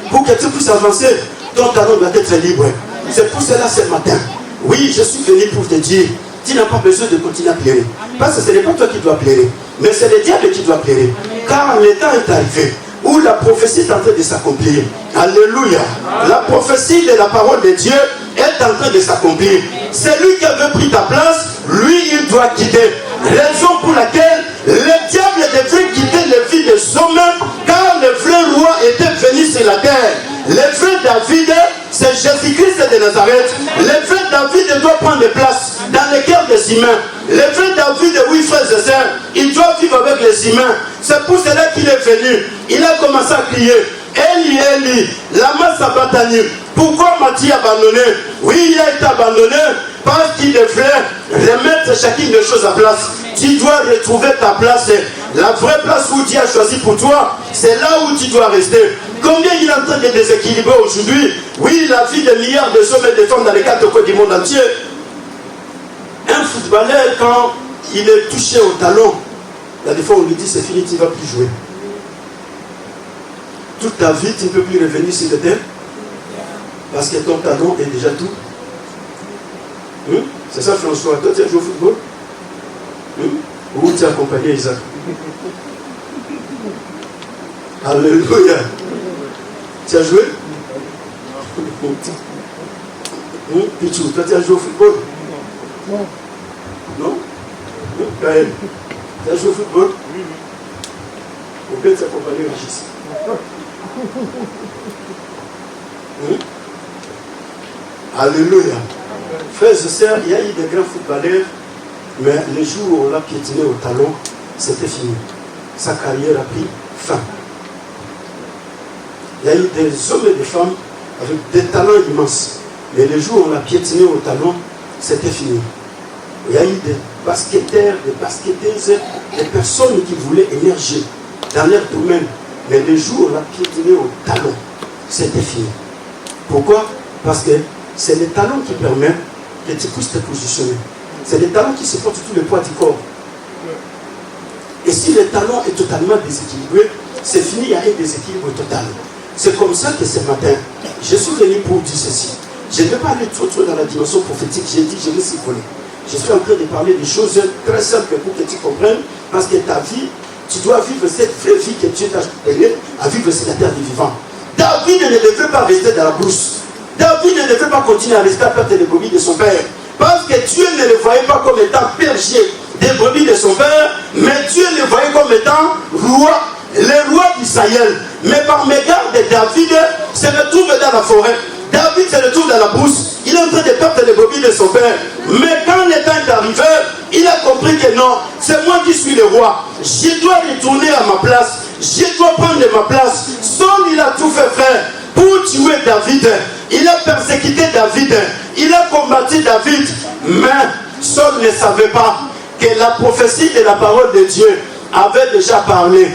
Pour que tu puisses avancer, ton talon doit être libre. C'est pour cela ce matin. Oui, je suis venu pour te dire, tu n'as pas besoin de continuer à pleurer. Parce que ce n'est pas toi qui dois pleurer, mais c'est le diable qui doit pleurer. Car le temps est arrivé où la prophétie est en train de s'accomplir. Alléluia. La prophétie de la parole de Dieu est en train de s'accomplir. C'est lui qui avait pris ta place, lui il doit quitter. Raison pour laquelle le diable devrait quitter les vies de Somme, car le vrai roi était venu sur la terre. Le vrai David, c'est Jésus-Christ de Nazareth. Le vrai David doit prendre place dans le cœur des humains. Le vrai David, oui frères et sœurs, il doit vivre avec les humains. C'est pour cela qu'il est venu. Il a commencé à crier, Eli, Eli, lama sabachthani. Pourquoi m'as-tu abandonné? Oui, il a été abandonné parce qu'il devrait remettre chacune des choses à place. Tu dois retrouver ta place. La vraie place où Dieu a choisi pour toi, c'est là où tu dois rester. Combien il est en train de déséquilibrer aujourd'hui? Oui, la vie de milliards de hommes et de femmes dans les quatre coins du monde entier. Un footballeur, quand il est touché au talon, des fois on lui dit c'est fini, tu ne vas plus jouer. Toute ta vie, tu ne peux plus revenir sur le terrain parce que ton talon est déjà tout. C'est ça François, toi tu as joué au football? Où tu as accompagné Isaac? Alléluia. Tu as joué? Pichou, toi tu as joué au football? Non? Kaël, tu as joué au football? Ou bien tu as accompagné Régis? Alléluia. Frères et sœurs, il y a eu des grands footballeurs, mais le jour où on l'a piétiné au talon, c'était fini. Sa carrière a pris fin. Il y a eu des hommes et des femmes avec des talents immenses, mais le jour où on l'a piétiné au talon, c'était fini. Il y a eu des basketteurs, des basketteuses, des personnes qui voulaient émerger dans leur domaine, mais le jour où on l'a piétiné au talon, c'était fini. Pourquoi? Parce que c'est le talon qui permet que tu puisses te positionner. C'est le talon qui supporte tout le poids du corps. Et si le talon est totalement déséquilibré, c'est fini, il y a un déséquilibre total. C'est comme ça que ce matin, je suis venu pour dire ceci. Je ne vais pas aller trop dans la dimension prophétique, j'ai dit, je vais s'y voler. Je suis en train de parler des choses très simples pour que tu comprennes, parce que ta vie Tu dois vivre cette vraie vie que Dieu t'a appelé à vivre sur la terre des vivants. David ne devait pas rester dans la brousse. David ne devait pas continuer à rester à perdre les brebis de son père. Parce que Dieu ne le voyait pas comme étant berger des brebis de son père, mais Dieu le voyait comme étant roi, le roi d'Israël. Mais par mégarde de David se retrouve dans la forêt. David se retrouve dans la brousse. Il est en train de perdre les brebis de son père. Mais quand le temps est arrivé, il a compris que non, c'est moi qui suis le roi. Je dois retourner à ma place. Je dois prendre ma place. Saul, il a tout fait, frère, pour tuer David. Il a persécuté David. Il a combattu David. Mais Saul ne savait pas que la prophétie de la parole de Dieu avait déjà parlé.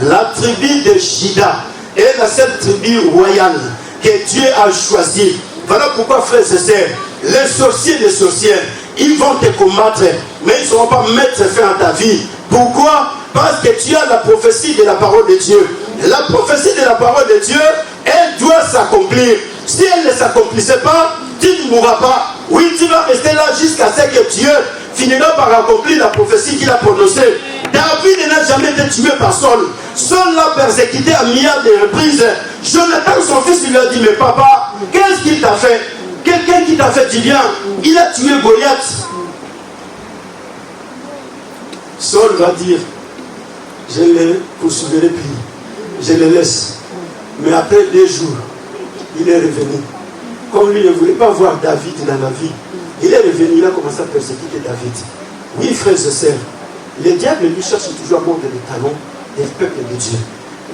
La tribu de Juda est la seule tribu royale que Dieu a choisie. Voilà pourquoi, frères et sœurs, les sorciers et les sorcières, ils vont te combattre, mais ils ne seront pas mettre fin à ta vie. Pourquoi? Parce que tu as la prophétie de la parole de Dieu. La prophétie de la parole de Dieu, elle doit s'accomplir. Si elle ne s'accomplissait pas, tu ne mourras pas. Oui, tu vas rester là jusqu'à ce que Dieu finira par accomplir la prophétie qu'il a prononcée. David n'a jamais été tué par Saul. Saul l'a persécuté à milliards de reprises. Jonathan, son fils, lui a dit, mais papa, qu'est-ce qu'il t'a fait? Quelqu'un qui t'a fait du bien. Il a tué Goliath. Saul va dire, je le poursuivrai plus. Je le laisse. Mais après 2 jours, il est revenu. Comme lui ne voulait pas voir David dans la vie, il est revenu, il a commencé à persécuter David. Oui, frères et sœurs, le diable lui cherche toujours à mordre les talons des peuples de Dieu,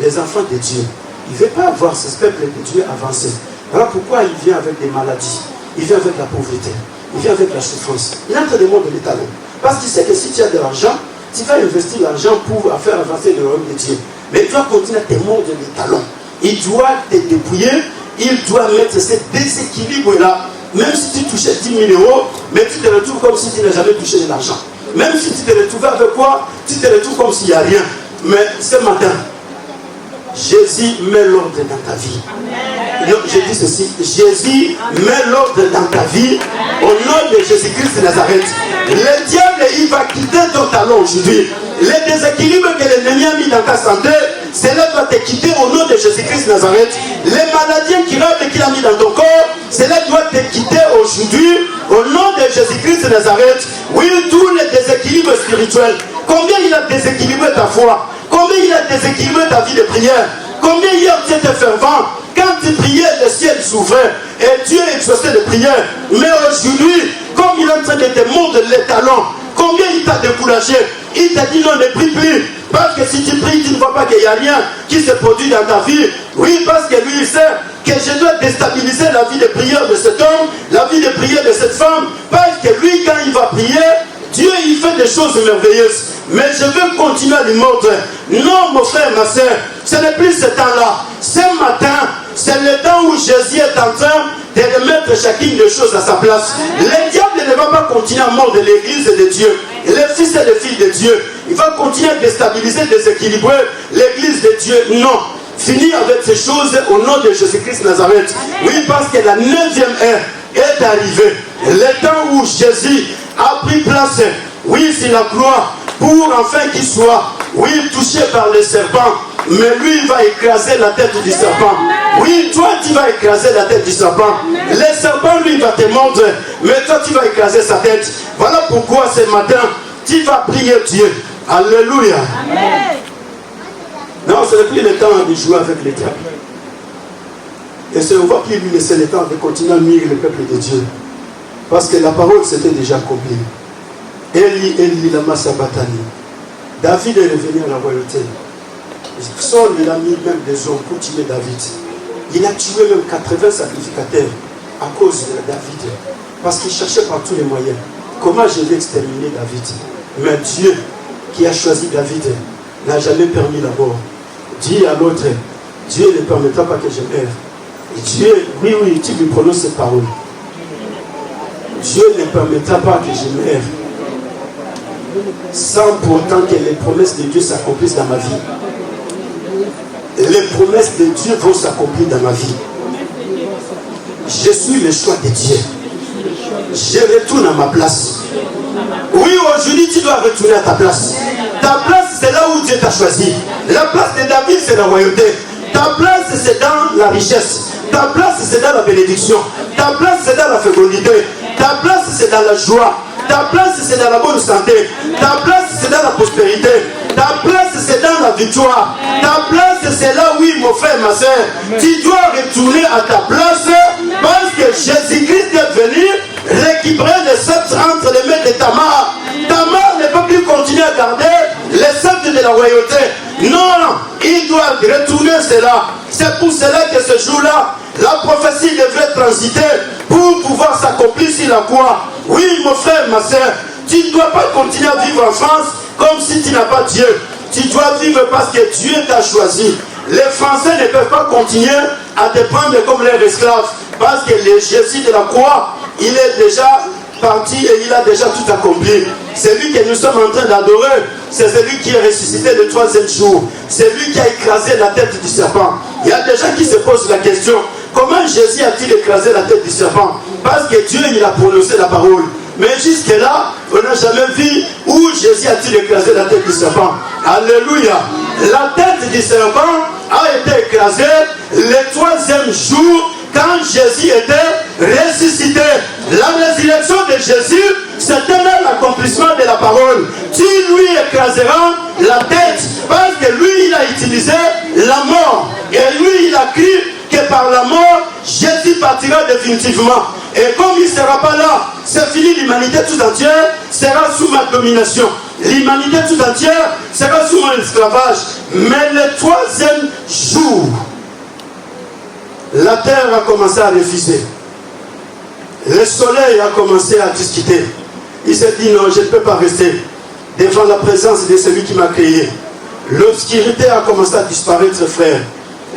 les enfants de Dieu. Il ne veut pas voir ce peuple de Dieu avancer. Voilà pourquoi il vient avec des maladies, il vient avec la pauvreté, il vient avec la souffrance. Il est en train de mordre les talons. Parce qu'il sait que si tu as de l'argent, tu vas investir l'argent pour faire avancer le royaume de Dieu. Mais il doit continuer à te mordre les talons. Il doit te dépouiller, il doit mettre ce déséquilibre-là. Même si tu touchais 10 000 euros, mais tu te retrouves comme si tu n'as jamais touché de l'argent. Même si tu te retrouves avec quoi, tu te retrouves comme s'il n'y a rien. Mais ce matin, Jésus met l'ordre dans ta vie. Non, je dis ceci, Jésus met l'ordre dans ta vie au nom de Jésus-Christ de Nazareth. Le diable, il va quitter ton talon aujourd'hui. Les déséquilibres que l'ennemi a mis dans ta santé, cela doit te quitter au nom de Jésus-Christ de Nazareth. Les maladies incurables qu'il a mis dans ton corps, cela doit te quitter aujourd'hui au nom de Jésus-Christ de Nazareth. Oui, tous les déséquilibres spirituels. Combien il a déséquilibré ta foi? Combien il a déséquilibré ta vie de prière? Combien hier tu étais fervent? Quand tu priais, le ciel s'ouvrait et Dieu exauçait les prières. Mais aujourd'hui, comme il est en train de te mordre les talons, combien il t'a découragé? Il t'a dit non, ne prie plus. Parce que si tu pries, tu ne vois pas qu'il n'y a rien qui se produit dans ta vie. Oui, parce que lui, il sait que je dois déstabiliser la vie de prière de cet homme, la vie de prière de cette femme. Parce que lui, quand il va prier, Dieu, il fait des choses merveilleuses. Mais je veux continuer à lui montrer. Non, mon frère, ma soeur, ce n'est plus ce temps-là. Ce matin, c'est le temps où Jésus est en train de remettre chacune des choses à sa place. Le diable ne va pas continuer à mordre l'église de Dieu. Les fils et les filles de Dieu. Il va continuer à déstabiliser, déséquilibrer l'église de Dieu. Non. Fini avec ces choses au nom de Jésus-Christ Nazareth. Oui, parce que la 9e ère est arrivée. Le temps où Jésus a pris place, oui, c'est la gloire, pour enfin qu'il soit, oui, touché par le serpent. Mais lui, il va écraser la tête du serpent. Oui, toi, tu vas écraser la tête du serpent. Le serpent, lui, va te mordre. Mais toi, tu vas écraser sa tête. Voilà pourquoi ce matin, tu vas prier Dieu. Alléluia. Amen. Non, ce n'est plus le temps de jouer avec le diable. Et ce n'est pas plus lui laisser le temps de continuer à nuire le peuple de Dieu. Parce que la parole s'était déjà accomplie. Eli, Eli, lama sabachthani. David est revenu à la royauté. Saul, il a mis même des hommes pour tuer David. Il a tué même 80 sacrificateurs à cause de David. Parce qu'il cherchait par tous les moyens. Comment je vais exterminer David? Mais Dieu, qui a choisi David, n'a jamais permis la mort. Dis à l'autre, Dieu ne permettra pas que je meure. Et Dieu, oui, tu lui prononces cette parole. Dieu ne permettra pas que je meure. Sans pourtant que les promesses de Dieu s'accomplissent dans ma vie. Les promesses de Dieu vont s'accomplir dans ma vie. Je suis le choix de Dieu. Je retourne à ma place. Oui, aujourd'hui tu dois retourner à ta place. Ta place, c'est là où Dieu t'a choisi. La place de David, c'est la royauté. Ta place, c'est dans la richesse. Ta place, c'est dans la bénédiction. Ta place, c'est dans la fécondité. Ta place, c'est dans la joie. Ta place, c'est dans la bonne santé. Ta place, c'est dans la prospérité. Ta place, c'est dans la victoire. Ta place, c'est là, oui, mon frère, ma soeur. Tu dois retourner à ta place parce que Jésus-Christ est venu récupérer le sceptre entre les mains de Tamar. Tamar ne peut plus continuer à garder le sceptre de la royauté. Non, il doit retourner cela. C'est pour cela que ce jour-là, la prophétie devrait transiter pour pouvoir s'accomplir sur la croix. Oui, mon frère, ma soeur, tu ne dois pas continuer à vivre en France comme si tu n'as pas Dieu. Tu dois vivre parce que Dieu t'a choisi. Les Français ne peuvent pas continuer à te prendre comme leurs esclaves parce que le Jésus de la croix, il est déjà parti et il a déjà tout accompli. C'est lui que nous sommes en train d'adorer. C'est celui qui est ressuscité le 3e jour. C'est lui qui a écrasé la tête du serpent. Il y a des gens qui se posent la question, comment Jésus a-t-il écrasé la tête du serpent? Parce que Dieu, il a prononcé la parole. Mais jusque-là, on n'a jamais vu où Jésus a-t-il écrasé la tête du serpent. Alléluia. La tête du serpent a été écrasée le 3e jour quand Jésus était ressuscité. La résurrection de Jésus, c'était même l'accomplissement de la parole. Tu lui écraseras la tête parce que lui, il a utilisé la mort. Et lui, il a cru que par la mort, Jésus partira définitivement. Et comme il ne sera pas là, c'est fini, l'humanité tout entière sera sous ma domination. L'humanité tout entière sera sous mon esclavage. Mais le 3e jour, la terre a commencé à refuser. Le soleil a commencé à discuter. Il s'est dit non, je ne peux pas rester devant la présence de celui qui m'a créé. L'obscurité a commencé à disparaître, frère.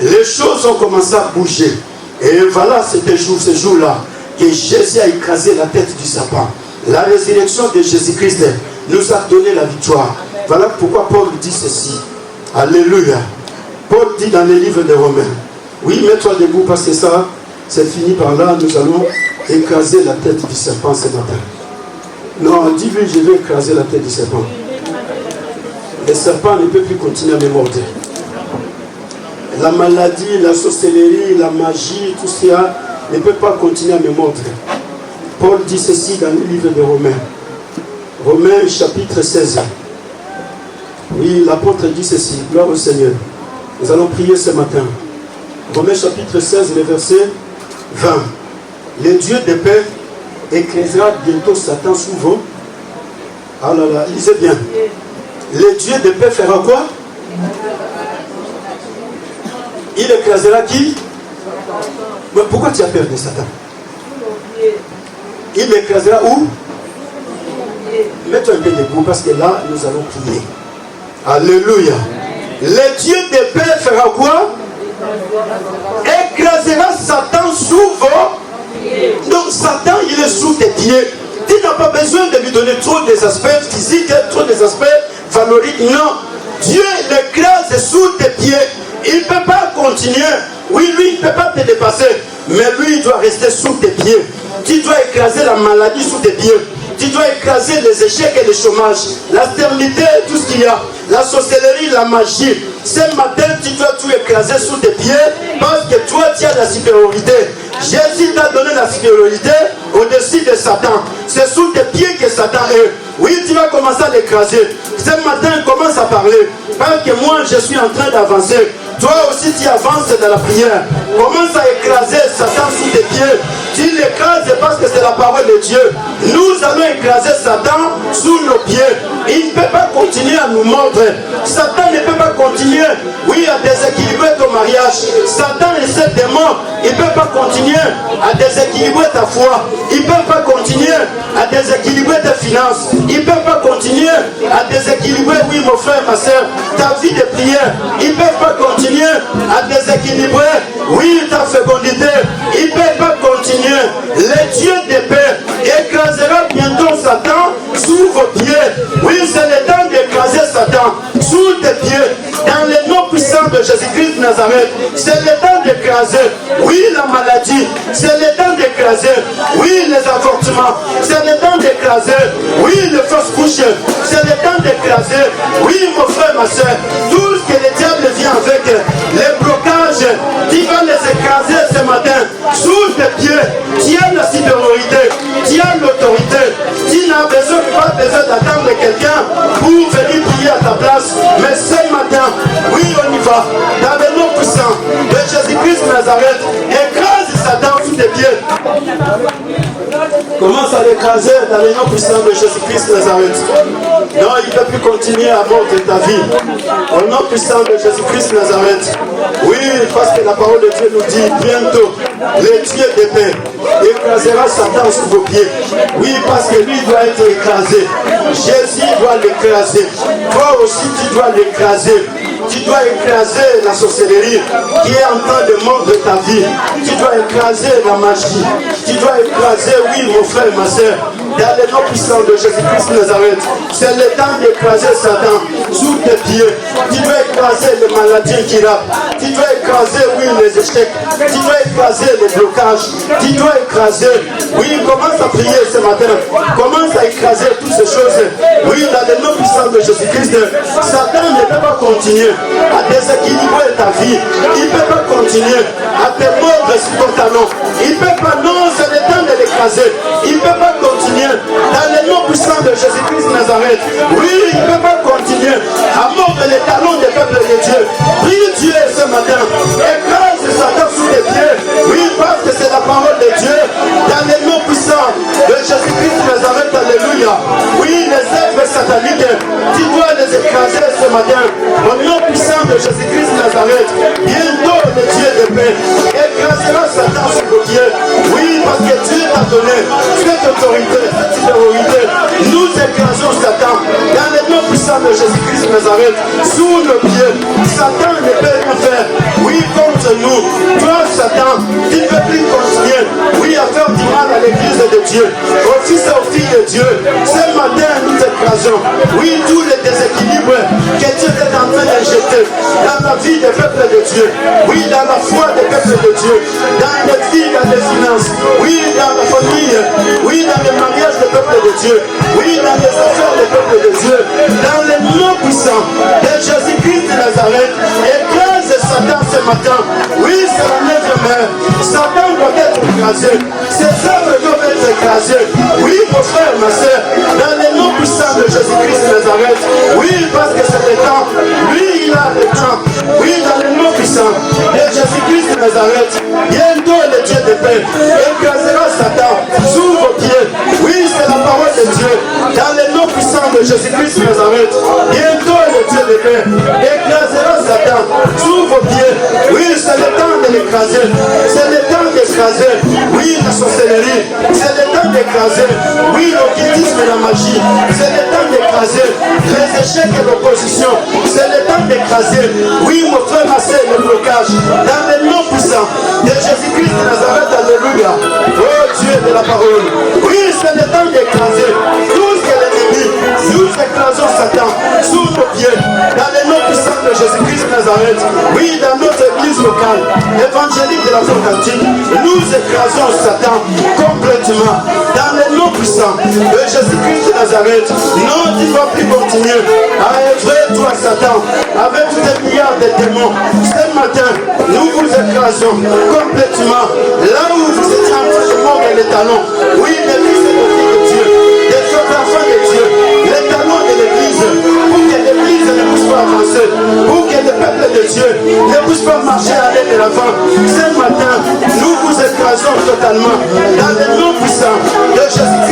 Les choses ont commencé à bouger. Et voilà, c'était ce jour-là que Jésus a écrasé la tête du serpent. La résurrection de Jésus-Christ nous a donné la victoire. Voilà pourquoi Paul dit ceci. Alléluia. Paul dit dans les livres de Romains. Oui, mets-toi debout parce que ça, c'est fini par là. Nous allons écraser la tête du serpent ce matin. Non, dis-lui, je vais écraser la tête du serpent. Le serpent ne peut plus continuer à me mordre. La maladie, la sorcellerie, la magie, tout cela ne peut pas continuer à me mordre. Paul dit ceci dans le livre de Romains. Romains chapitre 16. Oui, l'apôtre dit ceci. Gloire au Seigneur. Nous allons prier ce matin. Romains chapitre 16, le verset 20. Le Dieu de paix écrasera bientôt Satan sous vos. Ah là là, lisez bien. Le Dieu de paix fera quoi? Il écrasera qui? Mais pourquoi tu as peur de Satan? Il écrasera où? Mets-toi un peu debout parce que là, nous allons prier. Alléluia. Le Dieu de paix fera quoi? Écrasera Satan sous vos. Donc Satan, il est sous tes pieds. Tu n'as pas besoin de lui donner trop des aspects physiques, trop des aspects valoriques. Non. Dieu l'écrase sous tes pieds. Il ne peut pas continuer. Oui, lui, il ne peut pas te dépasser. Mais lui, il doit rester sous tes pieds. Tu dois écraser la maladie sous tes pieds. Tu dois écraser les échecs et le chômage, la stérilité, tout ce qu'il y a, la sorcellerie, la magie. Ce matin, tu dois tout écraser sous tes pieds parce que toi, tu as la supériorité. Jésus t'a donné la supériorité au-dessus de Satan. C'est sous tes pieds que Satan est. Oui, tu vas commencer à l'écraser. Ce matin, commence à parler. Parce que moi, je suis en train d'avancer. Toi aussi, tu avances dans la prière. Commence à écraser Satan sous tes pieds. Tu l'écrases parce que c'est la parole de Dieu. Nous allons écraser Satan sous nos pieds. Il ne peut pas continuer à nous mordre. Satan ne peut pas continuer, oui, à déséquilibrer ton mariage. Satan et ses démons, il ne peut pas continuer à déséquilibrer ta foi. Il ne peut pas continuer à déséquilibrer tes finances. Il ne peut pas continuer à déséquilibrer, oui, mon frère, ma soeur, ta vie de prière. Il ne peut pas continuer à déséquilibrer, oui, ta fécondité. Il ne peut pas continuer. Le Dieu de paix écrasera bientôt Satan sous vos pieds. Oui, c'est le temps d'écraser Satan sous tes pieds. Dans le nom puissant puissant de Jésus-Christ de Nazareth, c'est le temps d'écraser, oui, la maladie, c'est le temps d'écraser, oui, les avortements, c'est le temps d'écraser, oui, les fausses couches, c'est le temps d'écraser, oui, mon frère, ma soeur, tout ce que le diable vient avec, les blocages, tu vas les écraser ce matin, sous tes pieds, tu as la supériorité, tu as l'autorité, tu n'as pas besoin d'attendre quelqu'un pour venir prier à ta place, mais ce matin, oui, on y va, dans le nom puissant de Jésus-Christ de Nazareth, écrase Satan sous tes pieds. Commence à l'écraser dans le nom puissant de Jésus-Christ de Nazareth. Non, il ne peut plus continuer à mort de ta vie. Au nom puissant de Jésus-Christ de Nazareth. Oui, parce que la parole de Dieu nous dit bientôt, le Dieu de paix écrasera Satan sous vos pieds. Oui, parce que lui doit être écrasé. Jésus doit l'écraser. Toi aussi, tu dois l'écraser. Tu dois écraser la sorcellerie qui est en train de mordre ta vie. Tu dois écraser la magie. Tu dois écraser, oui, mon frère, ma soeur, dans le nom puissant de Jésus-Christ de Nazareth. C'est le temps d'écraser Satan sous tes pieds. Tu dois écraser les maladies qui rappent. Tu dois écraser, oui, les échecs. Tu dois écraser les blocages. Tu dois écraser. Oui, commence à prier ce matin. Commence à écraser toutes ces choses. Oui, dans le nom puissant de Jésus-Christ. Satan ne peut pas continuer à déséquilibrer ta vie. Il ne peut pas continuer à te mordre sur ton talon. Il ne peut pas, non, c'est le temps de l'écraser. Il ne peut pas continuer dans le nom puissant de Jésus-Christ de Nazareth. Oui, il ne peut pas continuer à mordre les talons des peuples de Dieu. Prie Dieu ce matin. Écrase Satan sous tes pieds. Oui, parce que c'est la parole de Dieu. Dans le nom puissant de Jésus-Christ de Nazareth. Alléluia. Oui, les œuvres sataniques, tu dois les écraser ce matin. Au nom puissant de Jésus-Christ de Nazareth. Bientôt le Dieu de paix écrasera Satan sous vos pieds. Oui, parce que Dieu t'a donné cette autorité, cette supériorité. Nous écrasons Satan dans le nom puissant de Jésus-Christ de Nazareth sous nos pieds. Satan ne peut rien faire. Oui, contre nous. Toi, Satan, tu ne peux plus continuer. Oui, à faire du mal à l'église de Dieu, aux fils et aux filles de Dieu. Ce matin, nous écrasons. Oui, tous les déséquilibres que Dieu est en train d'injecter dans la vie des peuples de Dieu. Oui, dans la foi des peuples de Dieu. Dans les vies, dans les finances. Oui, dans la famille. Oui, dans le mariage des peuples de Dieu. Oui, dans les affaires des peuples de Dieu. Dans le nom puissant de Jésus-Christ de Nazareth. Écrase Satan ce matin. Oui, c'est la neuvième. Satan doit être écrasé. Ses œuvres doivent être écrasées. Oui, mon frère, ma soeur, dans le nom puissant de Jésus-Christ de Nazareth. Oui, parce que c'est le temps. Lui, il a le temps. Oui, dans le nom puissant de Jésus-Christ de Nazareth. Bientôt, le Dieu de paix écrasera Satan sous vos pieds. Oui, c'est la parole de Dieu. Dans le nom puissant de Jésus-Christ de Nazareth. Bientôt, le Dieu de paix écrasera Satan sous vos pieds. Oui, c'est le temps de l'écraser. C'est le temps d'écraser. Oui, la sorcellerie. C'est le temps d'écraser. Oui, l'occultisme et la magie. C'est le temps d'écraser. Les échecs et l'opposition. C'est le temps d'écraser. Oui, mon frère, ma soeur, le blocage. Dans le nom puissant de Jésus-Christ de Nazareth. Alléluia. Oh Dieu de la parole. Oui, c'est le temps d'écraser. Tout ce que l'ennemi. Nous écrasons Satan sous nos pieds. Dans le nom puissant de Jésus-Christ de Nazareth. Oui, dans notre église locale, évangélique de la foi antique, nous écrasons Satan complètement. Dans le nom puissant de Jésus-Christ de Nazareth. Non, tu ne vas plus continuer à œuvrer toi Satan avec des milliards de démons. Ce matin, nous vous écrasons complètement. Là où vous étiez en train de mordre les talons. Oui, l'église est le fils de Dieu. Des autres enfants de Dieu. Les talons de l'église. Pour que l'église ne puisse pas avancer. Pour que le peuple de Dieu ne puisse pas marcher à l'aide de l'avant. Ce matin, nous vous écrasons totalement. Dans le nom puissant de Jésus.